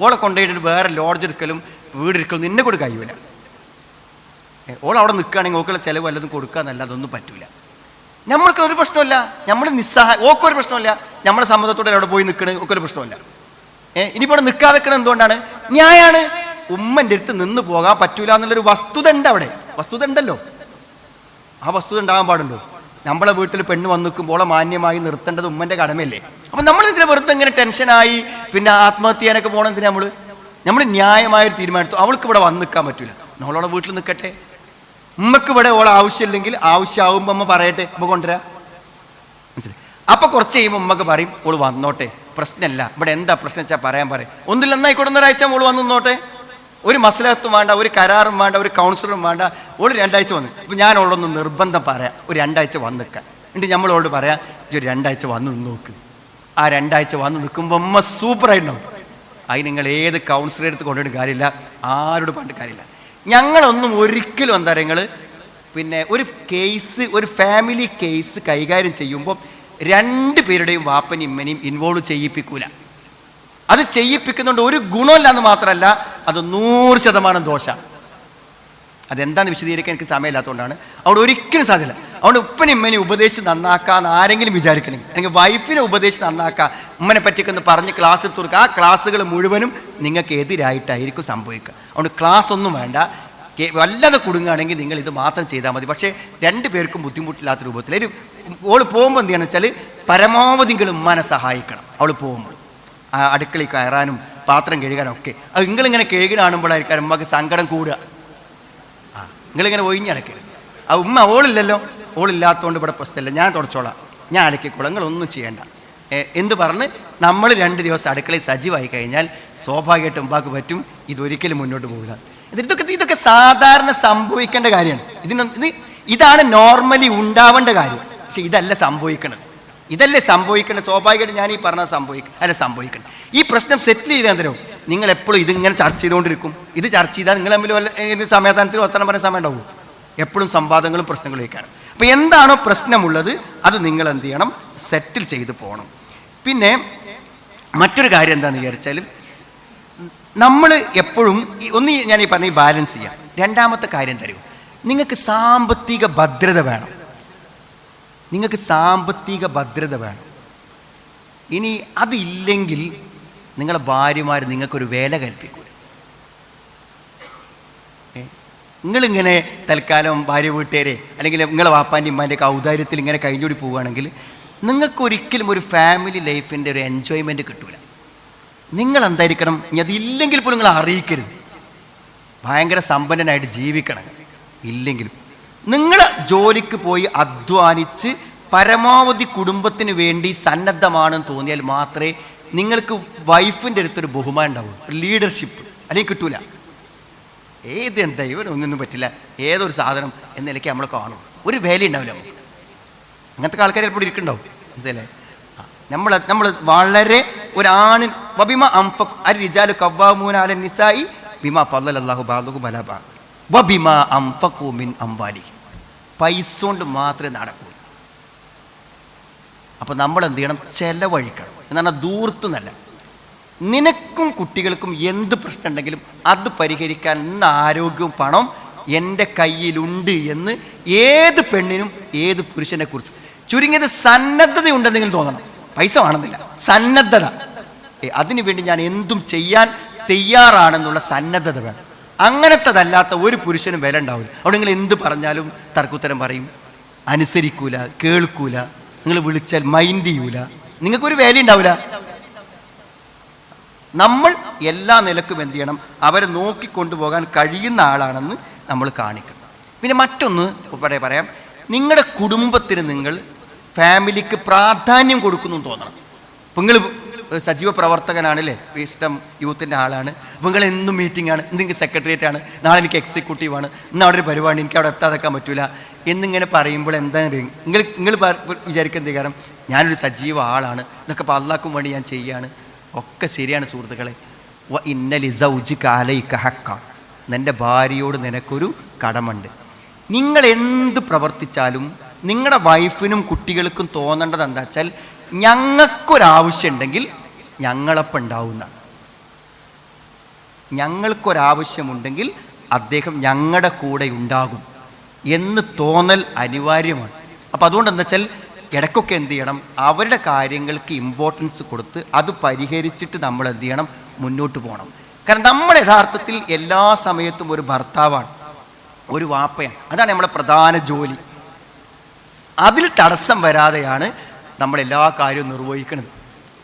ഓളെ കൊണ്ടുപോയിട്ട് വേറെ ലോഡ്ജ് എടുക്കലും വീടെടുക്കലും നിന്നെ കൂടെ കഴിയൂല. ഓളവിടെ നിൽക്കുകയാണെങ്കിൽ ഓക്കുള്ള ചിലവ് വല്ലതും കൊടുക്കാന്നല്ല, അതൊന്നും പറ്റൂല. നമ്മൾക്ക് ഒരു പ്രശ്നമില്ല, നമ്മൾ ഓക്കൊരു പ്രശ്നമില്ല, നമ്മളെ സമ്മതത്തോടെ അവിടെ പോയി നിൽക്കണേ ഒക്കൊരു പ്രശ്നമില്ല. ഇനിയിപ്പോൾ അവിടെ നിൽക്കാതെ നിൽക്കണത് എന്തുകൊണ്ടാണ്? ന്യായാണ്. ഉമ്മൻ്റെ അടുത്ത് നിന്ന് പോകാൻ പറ്റൂല എന്നുള്ളൊരു വസ്തുത ഉണ്ട് അവിടെ, വസ്തുത ഉണ്ടല്ലോ. ആ വസ്തുത ഉണ്ടാകാൻ പാടുണ്ടോ? നമ്മളെ വീട്ടിൽ പെണ്ണ് വന്ന് നിൽക്കുമ്പോൾ മാന്യമായി നിർത്തേണ്ടത് ഉമ്മൻ്റെ കടമയല്ലേ? അപ്പം നമ്മൾ ഇതിനെ വെറുതെ ഇങ്ങനെ ടെൻഷനായി പിന്നെ ആത്മഹത്യ ചെയ്യാനൊക്കെ പോകണം. എന്തിനാ നമ്മൾ ന്യായമായൊരു തീരുമാനത്തു അവൾക്ക് ഇവിടെ വന്ന് നിൽക്കാൻ പറ്റൂല, നമ്മളോളെ വീട്ടിൽ നിൽക്കട്ടെ. ഉമ്മക്ക് ഇവിടെ ഓളെ ആവശ്യമില്ലെങ്കിൽ ആവശ്യമാകുമ്പോൾ അമ്മ പറയട്ടെ, അമ്മ കൊണ്ടുവരാം. മനസ്സിലായി? അപ്പം കുറച്ച് കഴിയുമ്പോൾ ഉമ്മക്ക് പറയും ഓള് വന്നോട്ടെ, പ്രശ്നമല്ല, ഇവിടെ എന്താ പ്രശ്നം വെച്ചാൽ പറയാൻ പറയും. ഒന്നില്ല എന്നായിക്കോട്ടെ, ഒരാഴ്ച ഓള് വന്ന് നിന്നോട്ടെ, ഒരു മസലത്തും വേണ്ട, ഒരു കരാറും വേണ്ട, ഒരു കൗൺസിലറും വേണ്ട, ഓള് 2 ആഴ്ച വന്നു. അപ്പം ഞാൻ ഓളൊന്ന് നിർബന്ധം പറയാം, ഒരു 2 ആഴ്ച വന്ന് നിൽക്കാൻ. എന്നിട്ട് നമ്മളോട് പറയാം, ഒരു 2 ആഴ്ച വന്ന് നിന്ന് നോക്ക്. ആ 2 ആഴ്ച വന്ന് നിൽക്കുമ്പോൾ ഉമ്മ സൂപ്പറായിട്ടുണ്ടാവും. അതിന് നിങ്ങൾ ഏത് കൗൺസിലർ എടുത്ത് കൊണ്ടുപോയിട്ട് കാര്യമില്ല, ആരോട് പറഞ്ഞിട്ട് കാര്യമില്ല. ഞങ്ങളൊന്നും ഒരിക്കലും എന്താ പറയുക, നിങ്ങൾ പിന്നെ ഒരു കേസ്, ഒരു ഫാമിലി കേസ് കൈകാര്യം ചെയ്യുമ്പോൾ 2 പേരുടെയും വാപ്പനെയും ഇമ്മനെയും ഇൻവോൾവ് ചെയ്യിപ്പിക്കൂല. അത് ചെയ്യിപ്പിക്കുന്നുണ്ട് ഒരു ഗുണമില്ല എന്ന് മാത്രമല്ല, അത് 100% ദോഷമാണ്. അതെന്താണെന്ന് വിശദീകരിക്കാൻ എനിക്ക് സമയമില്ലാത്തതുകൊണ്ടാണ്. അവിടെ ഒരിക്കലും സാധ്യത. അതുകൊണ്ട് ഉപ്പനെ ഉമ്മനെ ഉപദേശിച്ച് നന്നാക്കാന്ന് ആരെങ്കിലും വിചാരിക്കണമെങ്കിൽ, അല്ലെങ്കിൽ വൈഫിനെ ഉപദേശിച്ച് നന്നാക്കുക, ഉമ്മനെ പറ്റിയൊക്കെ പറഞ്ഞ് ക്ലാസ് എടുത്ത് കൊടുക്കുക, ആ ക്ലാസ്സുകൾ മുഴുവനും നിങ്ങൾക്ക് എതിരായിട്ടായിരിക്കും സംഭവിക്കുക. അതുകൊണ്ട് ക്ലാസ് ഒന്നും വേണ്ട. വല്ലാതെ കുടുങ്ങുകയാണെങ്കിൽ നിങ്ങൾ ഇത് മാത്രം ചെയ്താൽ മതി. പക്ഷേ 2 പേർക്കും ബുദ്ധിമുട്ടില്ലാത്ത രൂപത്തിൽ ഓൾ പോകുമ്പോൾ എന്ത് ചെയ്യണം വെച്ചാൽ പരമാവധി നിങ്ങൾ ഉമ്മാനെ സഹായിക്കണം. അവൾ പോകുമ്പോൾ അടുക്കളയിൽ കയറാനും പാത്രം കഴുകാനും ഒക്കെ. അത് നിങ്ങളിങ്ങനെ കഴുകിനാണുമ്പോഴായിരിക്കും ഉമ്മക്ക് സങ്കടം കൂടുക. നിങ്ങളിങ്ങനെ ഒഴിഞ്ഞടക്കരുത്. ആ ഉമ്മ ഓളില്ലല്ലോ, ഓളില്ലാത്തതുകൊണ്ട് ഇവിടെ പ്രശ്നമില്ല, ഞാൻ തുടച്ചോളാം, ഞാൻ അടക്കിക്കോളാം, നിങ്ങളൊന്നും ചെയ്യേണ്ട എന്ത് പറഞ്ഞ് നമ്മൾ 2 ദിവസം അടുക്കളയിൽ സജീവമായി കഴിഞ്ഞാൽ സ്വാഭാവികമായിട്ടും ഉമ്മാക്ക് പറ്റും, ഇതൊരിക്കലും മുന്നോട്ട് പോകില്ല. ഇതൊക്കെ സാധാരണ സംഭവിക്കേണ്ട കാര്യമാണ്. ഇതാണ് നോർമലി ഉണ്ടാവേണ്ട കാര്യം. പക്ഷെ ഇതല്ല സംഭവിക്കണത്, സ്വാഭാവികമായിട്ട് ഞാൻ ഈ പറഞ്ഞത് സംഭവിക്കണം. ഈ പ്രശ്നം സെറ്റിൽ ചെയ്താൽ തരും. നിങ്ങൾ എപ്പോഴും ഇതിങ്ങനെ ചർച്ച ചെയ്തുകൊണ്ടിരിക്കും. ഇത് ചർച്ച ചെയ്താൽ നിങ്ങൾ തമ്മിൽ വല്ല സമാധാനത്തിൽ വർത്തമാനം പറയാൻ സമയം ഉണ്ടാവും. എപ്പോഴും സംവാദങ്ങളും പ്രശ്നങ്ങളും വയ്ക്കാനും. അപ്പോൾ എന്താണോ പ്രശ്നമുള്ളത് അത് നിങ്ങൾ എന്ത് ചെയ്യണം, സെറ്റിൽ ചെയ്ത് പോകണം. പിന്നെ മറ്റൊരു കാര്യം എന്താണെന്ന് വിചാരിച്ചാൽ, നമ്മൾ എപ്പോഴും ഒന്ന് ഞാൻ ഈ പറഞ്ഞ ബാലൻസ് ചെയ്യാം. 2ാമത്തെ കാര്യം തരും, നിങ്ങൾക്ക് സാമ്പത്തിക ഭദ്രത വേണം. ഇനി അതില്ലെങ്കിൽ നിങ്ങളെ ഭാര്യമാർ നിങ്ങൾക്കൊരു വില കൽപ്പിക്കൂല. നിങ്ങളിങ്ങനെ തൽക്കാലം ഭാര്യ വീട്ടുകാരെ അല്ലെങ്കിൽ നിങ്ങളെ വാപ്പാൻ്റെ ഉമ്മാൻ്റെയൊക്കെ ഔദാര്യത്തിൽ ഇങ്ങനെ കഴിഞ്ഞുകൂടി പോവുകയാണെങ്കിൽ നിങ്ങൾക്കൊരിക്കലും ഒരു ഫാമിലി ലൈഫിൻ്റെ ഒരു എൻജോയ്മെൻറ്റ് കിട്ടൂല. നിങ്ങൾ എന്തായിരിക്കണം, ഇനി അതില്ലെങ്കിൽ പോലും നിങ്ങൾ അറിയിക്കരുത്, ഭയങ്കര സമ്പന്നനായിട്ട് ജീവിക്കണം. ഇല്ലെങ്കിലും നിങ്ങൾ ജോലിക്ക് പോയി അധ്വാനിച്ച് പരമാവധി കുടുംബത്തിന് വേണ്ടി സന്നദ്ധമാണെന്ന് തോന്നിയാൽ മാത്രമേ നിങ്ങൾക്ക് വൈഫിൻ്റെ അടുത്തൊരു ബഹുമാനം ഉണ്ടാവുള്ളൂ, ഒരു ലീഡർഷിപ്പ്. അല്ലെങ്കിൽ കിട്ടൂല. എന്താ ഇവനൊന്നും പറ്റില്ല, ഏതൊരു സാധനം എന്ന നിലയ്ക്ക് നമ്മൾ കാണും, ഒരു വില ഉണ്ടാവില്ല. അങ്ങനത്തെ ആൾക്കാർ ചിലപ്പോൾ ഇരിക്കുന്നുണ്ടാവും, മനസ്സിലല്ലേ? നമ്മൾ വളരെ ഒരാണ് വബിമ അംഫഖ് അർരിജാലു ഖവ്വാമൂന അലൻ നിസാഇ ബിമാ ഫളലല്ലാഹു ബഅദഹും അലാ ബഅദ് വബിമാ അംഫഖു മിൻ അംവാലിഹിം. പൈസ കൊണ്ട് മാത്രമേ നടക്കൂ. അപ്പോൾ നമ്മൾ എന്ത് ചെയ്യണം? ചെലവഴിക്കണം. എന്നാണ് ദൂർത്തുന്നല്ല. നിനക്കും കുട്ടികൾക്കും എന്ത് പ്രശ്നം ഉണ്ടെങ്കിലും അത് പരിഹരിക്കാൻ ഇന്ന് ആരോഗ്യവും പണം എൻ്റെ കയ്യിലുണ്ട് എന്ന് ഏത് പെണ്ണിനും ഏത് പുരുഷനെ കുറിച്ചും ചുരുങ്ങിയത് സന്നദ്ധതയുണ്ടെന്നെങ്കിലും തോന്നണം. പൈസ വേണമെന്നില്ല, സന്നദ്ധത. അതിനു വേണ്ടി ഞാൻ എന്തും ചെയ്യാൻ തയ്യാറാണെന്നുള്ള സന്നദ്ധത വേണം. അങ്ങനത്തതല്ലാത്ത ഒരു പുരുഷനും വില ഉണ്ടാവില്ല. അവിടെ നിങ്ങൾ എന്ത് പറഞ്ഞാലും തർക്കുത്തരം പറയും, അനുസരിക്കൂല, കേൾക്കൂല, നിങ്ങൾ വിളിച്ചാൽ മൈൻഡ് ചെയ്യൂല, നിങ്ങൾക്കൊരു വില ഉണ്ടാവില്ല. നമ്മൾ എല്ലാ നിലക്കും എന്ത് ചെയ്യണം? അവരെ നോക്കിക്കൊണ്ടുപോകാൻ കഴിയുന്ന ആളാണെന്ന് നമ്മൾ കാണിക്കണം. പിന്നെ മറ്റൊന്ന് പറയാം, നിങ്ങളുടെ കുടുംബത്തിന് നിങ്ങൾ ഫാമിലിക്ക് പ്രാധാന്യം കൊടുക്കുന്നു തോന്നണം. ഇപ്പം നിങ്ങൾ സജീവ പ്രവർത്തകനാണല്ലേ, വിശുദ്ധം യൂത്തിൻ്റെ ആളാണ്, അപ്പോൾ നിങ്ങൾ എന്നും മീറ്റിംഗ് ആണ്, ഇന്ന് സെക്രട്ടേറിയറ്റ് ആണ്, നാളെ എനിക്ക് എക്സിക്യൂട്ടീവാണ്, ഇന്ന് അവിടെ ഒരു പരിപാടി, എനിക്ക് അവിടെ എത്താതെക്കാൻ പറ്റില്ല എന്നിങ്ങനെ പറയുമ്പോൾ എന്താ നിങ്ങൾ വിചാരിക്കുന്നത്? കാരണം ഞാനൊരു സജീവ ആളാണ്, ഇതൊക്കെ ഇപ്പോൾ അള്ളാഹ്ക്കും വേണ്ടി ഞാൻ ചെയ്യുകയാണ്. ഒക്കെ ശരിയാണ് സുഹൃത്തുക്കളെ. ഇന്ന ലിസൗജിക അലൈക ഹഖ്ക, നിൻ്റെ ഭാര്യയോട് നിനക്കൊരു കടമുണ്ട്. നിങ്ങൾ എന്ത് പ്രവർത്തിച്ചാലും നിങ്ങളുടെ വൈഫിനും കുട്ടികൾക്കും തോന്നേണ്ടത് എന്താ വെച്ചാൽ, ഞങ്ങൾക്കൊരാവശ്യമുണ്ടെങ്കിൽ ഞങ്ങളപ്പം ഉണ്ടാവുന്നതാണ്. ഞങ്ങൾക്കൊരാവശ്യമുണ്ടെങ്കിൽ അദ്ദേഹം ഞങ്ങളുടെ കൂടെ ഉണ്ടാകും എന്ന് തോന്നൽ അനിവാര്യമാണ്. അപ്പം അതുകൊണ്ട് എന്താ വെച്ചാൽ ഇടയ്ക്കൊക്കെ എന്ത് ചെയ്യണം? അവരുടെ കാര്യങ്ങൾക്ക് ഇമ്പോർട്ടൻസ് കൊടുത്ത് അത് പരിഹരിച്ചിട്ട് നമ്മൾ എന്ത് ചെയ്യണം? മുന്നോട്ട് പോകണം. കാരണം നമ്മൾ യഥാർത്ഥത്തിൽ എല്ലാ സമയത്തും ഒരു ഭർത്താവാണ്, ഒരു വാപ്പയാണ്. അതാണ് നമ്മളെ പ്രധാന ജോലി. അതിൽ തടസ്സം വരാതെയാണ് നമ്മളെല്ലാ കാര്യവും നിർവഹിക്കുന്നത്.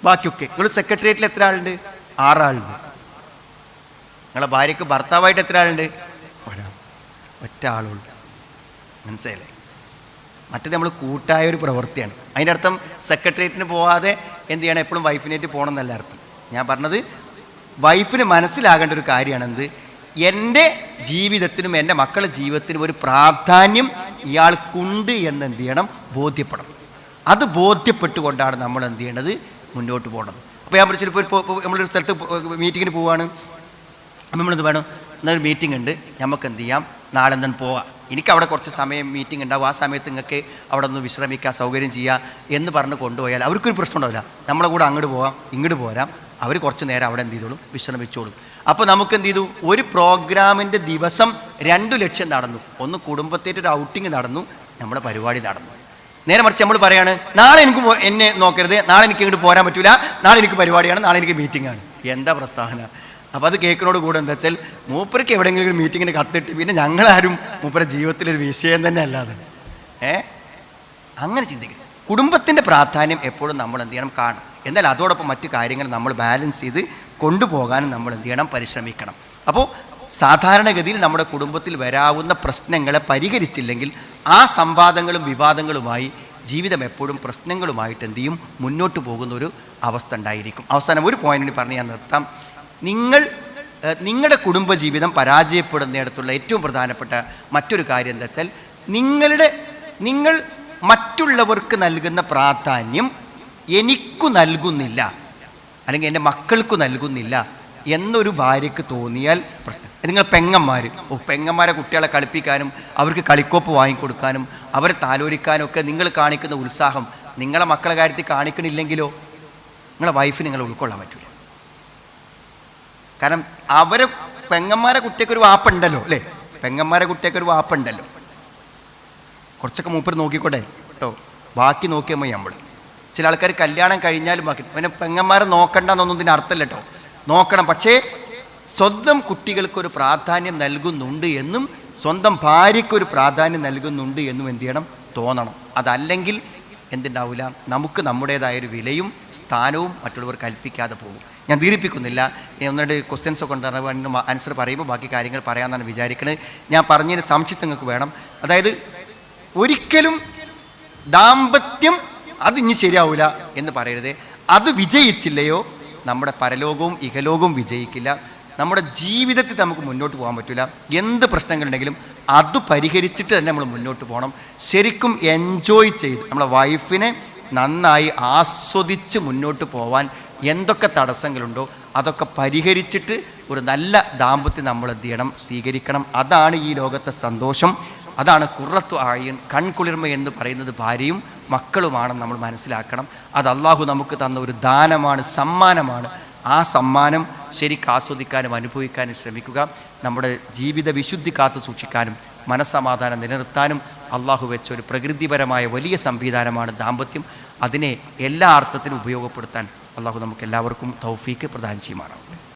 ബാക്കിയൊക്കെ നിങ്ങൾ സെക്രട്ടേറിയറ്റിൽ എത്ര ആളുണ്ട്? 6 ആളുണ്ട്. നിങ്ങളെ ഭാര്യയ്ക്ക് ഭർത്താവായിട്ട് എത്ര ആളുണ്ട്? ഒറ്റ ആളുണ്ട്. മനസ്സിലായില്ലേ? മറ്റേത് നമ്മൾ കൂട്ടായ ഒരു പ്രവൃത്തിയാണ്. അതിൻ്റെ അർത്ഥം സെക്രട്ടേറിയറ്റിന് പോകാതെ എന്ത് ചെയ്യണം? എപ്പോഴും വൈഫിനായിട്ട് പോകണം എന്നല്ല അർത്ഥം. ഞാൻ പറഞ്ഞത് വൈഫിന് മനസ്സിലാകേണ്ട ഒരു കാര്യമാണെന്ത്, എൻ്റെ ജീവിതത്തിനും എൻ്റെ മക്കളുടെ ജീവിതത്തിനും ഒരു പ്രാധാന്യം ഇയാൾക്കുണ്ട് എന്ന് എന്ത് ചെയ്യണം? ബോധ്യപ്പെടണം. അത് ബോധ്യപ്പെട്ടുകൊണ്ടാണ് നമ്മൾ എന്ത് ചെയ്യേണ്ടത്? മുന്നോട്ട് പോകേണ്ടത്. അപ്പോൾ ഞാൻ ചിലപ്പോൾ നമ്മളൊരു സ്ഥലത്ത് മീറ്റിങ്ങിന് പോവുകയാണ്, നമ്മളെന്ത് വേണം? എന്നൊരു മീറ്റിംഗ് ഉണ്ട്, നമുക്ക് എന്ത് ചെയ്യാം? നാളെ എന്താണ് പോവാം, എനിക്ക് അവിടെ കുറച്ച് സമയം മീറ്റിംഗ് ഉണ്ടാവും, ആ സമയത്ത് നിങ്ങൾക്ക് അവിടെ ഒന്ന് വിശ്രമിക്കുക, സൗകര്യം ചെയ്യുക എന്ന് പറഞ്ഞ് കൊണ്ടുപോയാൽ അവർക്കൊരു പ്രശ്നം ഉണ്ടാവില്ല. നമ്മളെ കൂടെ അങ്ങോട്ട് പോകാം, ഇങ്ങോട്ട് പോരാം, അവർ കുറച്ച് നേരം അവിടെ എന്ത് ചെയ്തോളും? വിശ്രമിച്ചോളും. അപ്പോൾ നമുക്ക് എന്ത് ചെയ്തു? ഒരു പ്രോഗ്രാമിൻ്റെ ദിവസം 2 ലക്ഷ്യം നടന്നു. ഒന്ന് കുടുംബത്തേറ്റ് ഒരു ഔട്ടിങ് നടന്നു, നമ്മുടെ പരിപാടി നടന്നു. നേരെ മറിച്ച് നമ്മൾ പറയാണ്, നാളെ എനിക്ക് എന്നെ നോക്കരുത്, നാളെ എനിക്ക് ഇങ്ങോട്ട് പോരാൻ പറ്റില്ല, നാളെ എനിക്ക് പരിപാടിയാണ്, നാളെ എനിക്ക് മീറ്റിംഗ് ആണ്. എന്താ പ്രസ്താവന? അപ്പോൾ അത് കേൾക്കുന്നതോട് കൂടെ എന്താ വെച്ചാൽ മൂപ്പർക്ക് എവിടെയെങ്കിലും ഒരു മീറ്റിങ്ങിന് കത്തിട്ട് പിന്നെ ഞങ്ങളാരും മൂപ്പരുടെ ജീവിതത്തിലൊരു വിഷയം തന്നെ അല്ലാതെ അങ്ങനെ ചിന്തിക്കും. കുടുംബത്തിൻ്റെ പ്രാധാന്യം എപ്പോഴും നമ്മൾ എന്ത് ചെയ്യണം? കാണും. എന്നാൽ അതോടൊപ്പം മറ്റു കാര്യങ്ങൾ നമ്മൾ ബാലൻസ് ചെയ്ത് കൊണ്ടുപോകാനും നമ്മൾ എന്ത് ചെയ്യണം? പരിശ്രമിക്കണം. അപ്പോൾ സാധാരണഗതിയിൽ നമ്മുടെ കുടുംബത്തിൽ വരാവുന്ന പ്രശ്നങ്ങളെ പരിഹരിച്ചില്ലെങ്കിൽ ആ സംവാദങ്ങളും വിവാദങ്ങളുമായി ജീവിതം എപ്പോഴും പ്രശ്നങ്ങളുമായിട്ട് എന്ത് ചെയ്യും? മുന്നോട്ട് പോകുന്ന ഒരു അവസ്ഥ ഉണ്ടായിരിക്കും. അവസാനം ഒരു പോയിന്റ് പറഞ്ഞ് ഞാൻ നിർത്താം. നിങ്ങളുടെ കുടുംബജീവിതം പരാജയപ്പെടുന്നിടത്തുള്ള ഏറ്റവും പ്രധാനപ്പെട്ട മറ്റൊരു കാര്യം എന്താ വെച്ചാൽ, നിങ്ങൾ മറ്റുള്ളവർക്ക് നൽകുന്ന പ്രാധാന്യം എനിക്കു നൽകുന്നില്ല, അല്ലെങ്കിൽ എൻ്റെ മക്കൾക്ക് നൽകുന്നില്ല എന്നൊരു ഭാര്യയ്ക്ക് തോന്നിയാൽ പ്രശ്നം. നിങ്ങൾ പെങ്ങന്മാരെ കുട്ടികളെ കളിപ്പിക്കാനും അവർക്ക് കളിക്കോപ്പ് വാങ്ങിക്കൊടുക്കാനും അവരെ താലോലിക്കാനും ഒക്കെ നിങ്ങൾ കാണിക്കുന്ന ഉത്സാഹം നിങ്ങളെ മക്കളെ കാര്യത്തിൽ കാണിക്കണില്ലെങ്കിലോ നിങ്ങളെ വൈഫിന് നിങ്ങൾ ഉൾക്കൊള്ളാൻ പറ്റില്ല. കാരണം അവരെ പെങ്ങന്മാരെ കുട്ടിയൊക്കെ വാപ്പുണ്ടല്ലോ, അല്ലേ? പെങ്ങന്മാരെ കുട്ടിയൊക്കെ വാപ്പുണ്ടല്ലോ, കുറച്ചൊക്കെ മൂപ്പർ നോക്കിക്കോട്ടെ കേട്ടോ, ബാക്കി നോക്കിയാൽ മതി. നമ്മൾ ചില ആൾക്കാർ കല്യാണം കഴിഞ്ഞാലും ബാക്കി പിന്നെ പെങ്ങന്മാരെ നോക്കണ്ടെന്നൊന്നും ഇതിന് അർത്ഥമല്ല കേട്ടോ, നോക്കണം. പക്ഷേ സ്വന്തം കുട്ടികൾക്കൊരു പ്രാധാന്യം നൽകുന്നുണ്ട് എന്നും സ്വന്തം ഭാര്യയ്ക്കൊരു പ്രാധാന്യം നൽകുന്നുണ്ട് എന്നും എന്ത് ചെയ്യണം, തോന്നണം. അതല്ലെങ്കിൽ എന്തുണ്ടാവില്ല, നമുക്ക് നമ്മുടേതായൊരു വിലയും സ്ഥാനവും മറ്റുള്ളവർ കൽപ്പിക്കാതെ പോകും. ഞാൻ ദീർഘിപ്പിക്കുന്നില്ല. ഒന്നുകൊണ്ട് ക്വസ്റ്റ്യൻസ് ഒക്കെ ഉണ്ടാകുന്ന ആൻസർ പറയുമ്പോൾ ബാക്കി കാര്യങ്ങൾ പറയാമെന്നാണ് വിചാരിക്കുന്നത്. ഞാൻ പറഞ്ഞതിന് സംശയം നിങ്ങൾക്ക് വേണം. അതായത് ഒരിക്കലും ദാമ്പത്യം അത് ഇനി ശരിയാവില്ല എന്ന് പറയരുത്. അത് വിജയിച്ചില്ലയോ നമ്മുടെ പരലോകവും ഇഹലോകവും വിജയിക്കില്ല. നമ്മുടെ ജീവിതത്തിൽ നമുക്ക് മുന്നോട്ട് പോകാൻ പറ്റില്ല. എന്ത് പ്രശ്നങ്ങളുണ്ടെങ്കിലും അത് പരിഹരിച്ചിട്ട് തന്നെ നമ്മൾ മുന്നോട്ട് പോകണം. ശരിക്കും എൻജോയ് ചെയ്ത് നമ്മളെ വൈഫിനെ നന്നായി ആസ്വദിച്ച് മുന്നോട്ട് പോവാൻ എന്തൊക്കെ തടസ്സങ്ങളുണ്ടോ അതൊക്കെ പരിഹരിച്ചിട്ട് ഒരു നല്ല ദാമ്പത്യം നമ്മൾ എന്ത് ചെയ്യണം, സ്വീകരിക്കണം. അതാണ് ഈ ലോകത്തെ സന്തോഷം. അതാണ് ഖുർറത്തു ആയിൻ, കൺകുളിർമ എന്ന് പറയുന്നത് ഭാര്യയും മക്കളുമാണെന്ന് നമ്മൾ മനസ്സിലാക്കണം. അത് അള്ളാഹു നമുക്ക് തന്ന ഒരു ദാനമാണ്, സമ്മാനമാണ്. ആ സമ്മാനം ശരിക്കും ആസ്വദിക്കാനും അനുഭവിക്കാനും ശ്രമിക്കുക. നമ്മുടെ ജീവിത വിശുദ്ധി കാത്തു സൂക്ഷിക്കാനും മനസ്സമാധാനം നിലനിർത്താനും അള്ളാഹു വെച്ച ഒരു പ്രകൃതിപരമായ വലിയ സംവിധാനമാണ് ദാമ്പത്യം. അതിനെ എല്ലാ അർത്ഥത്തിനും ഉപയോഗപ്പെടുത്താൻ അള്ളാഹു നമുക്ക് എല്ലാവർക്കും തൗഫീക്ക് പ്രദാനം ചെയ്യുമാറാവും.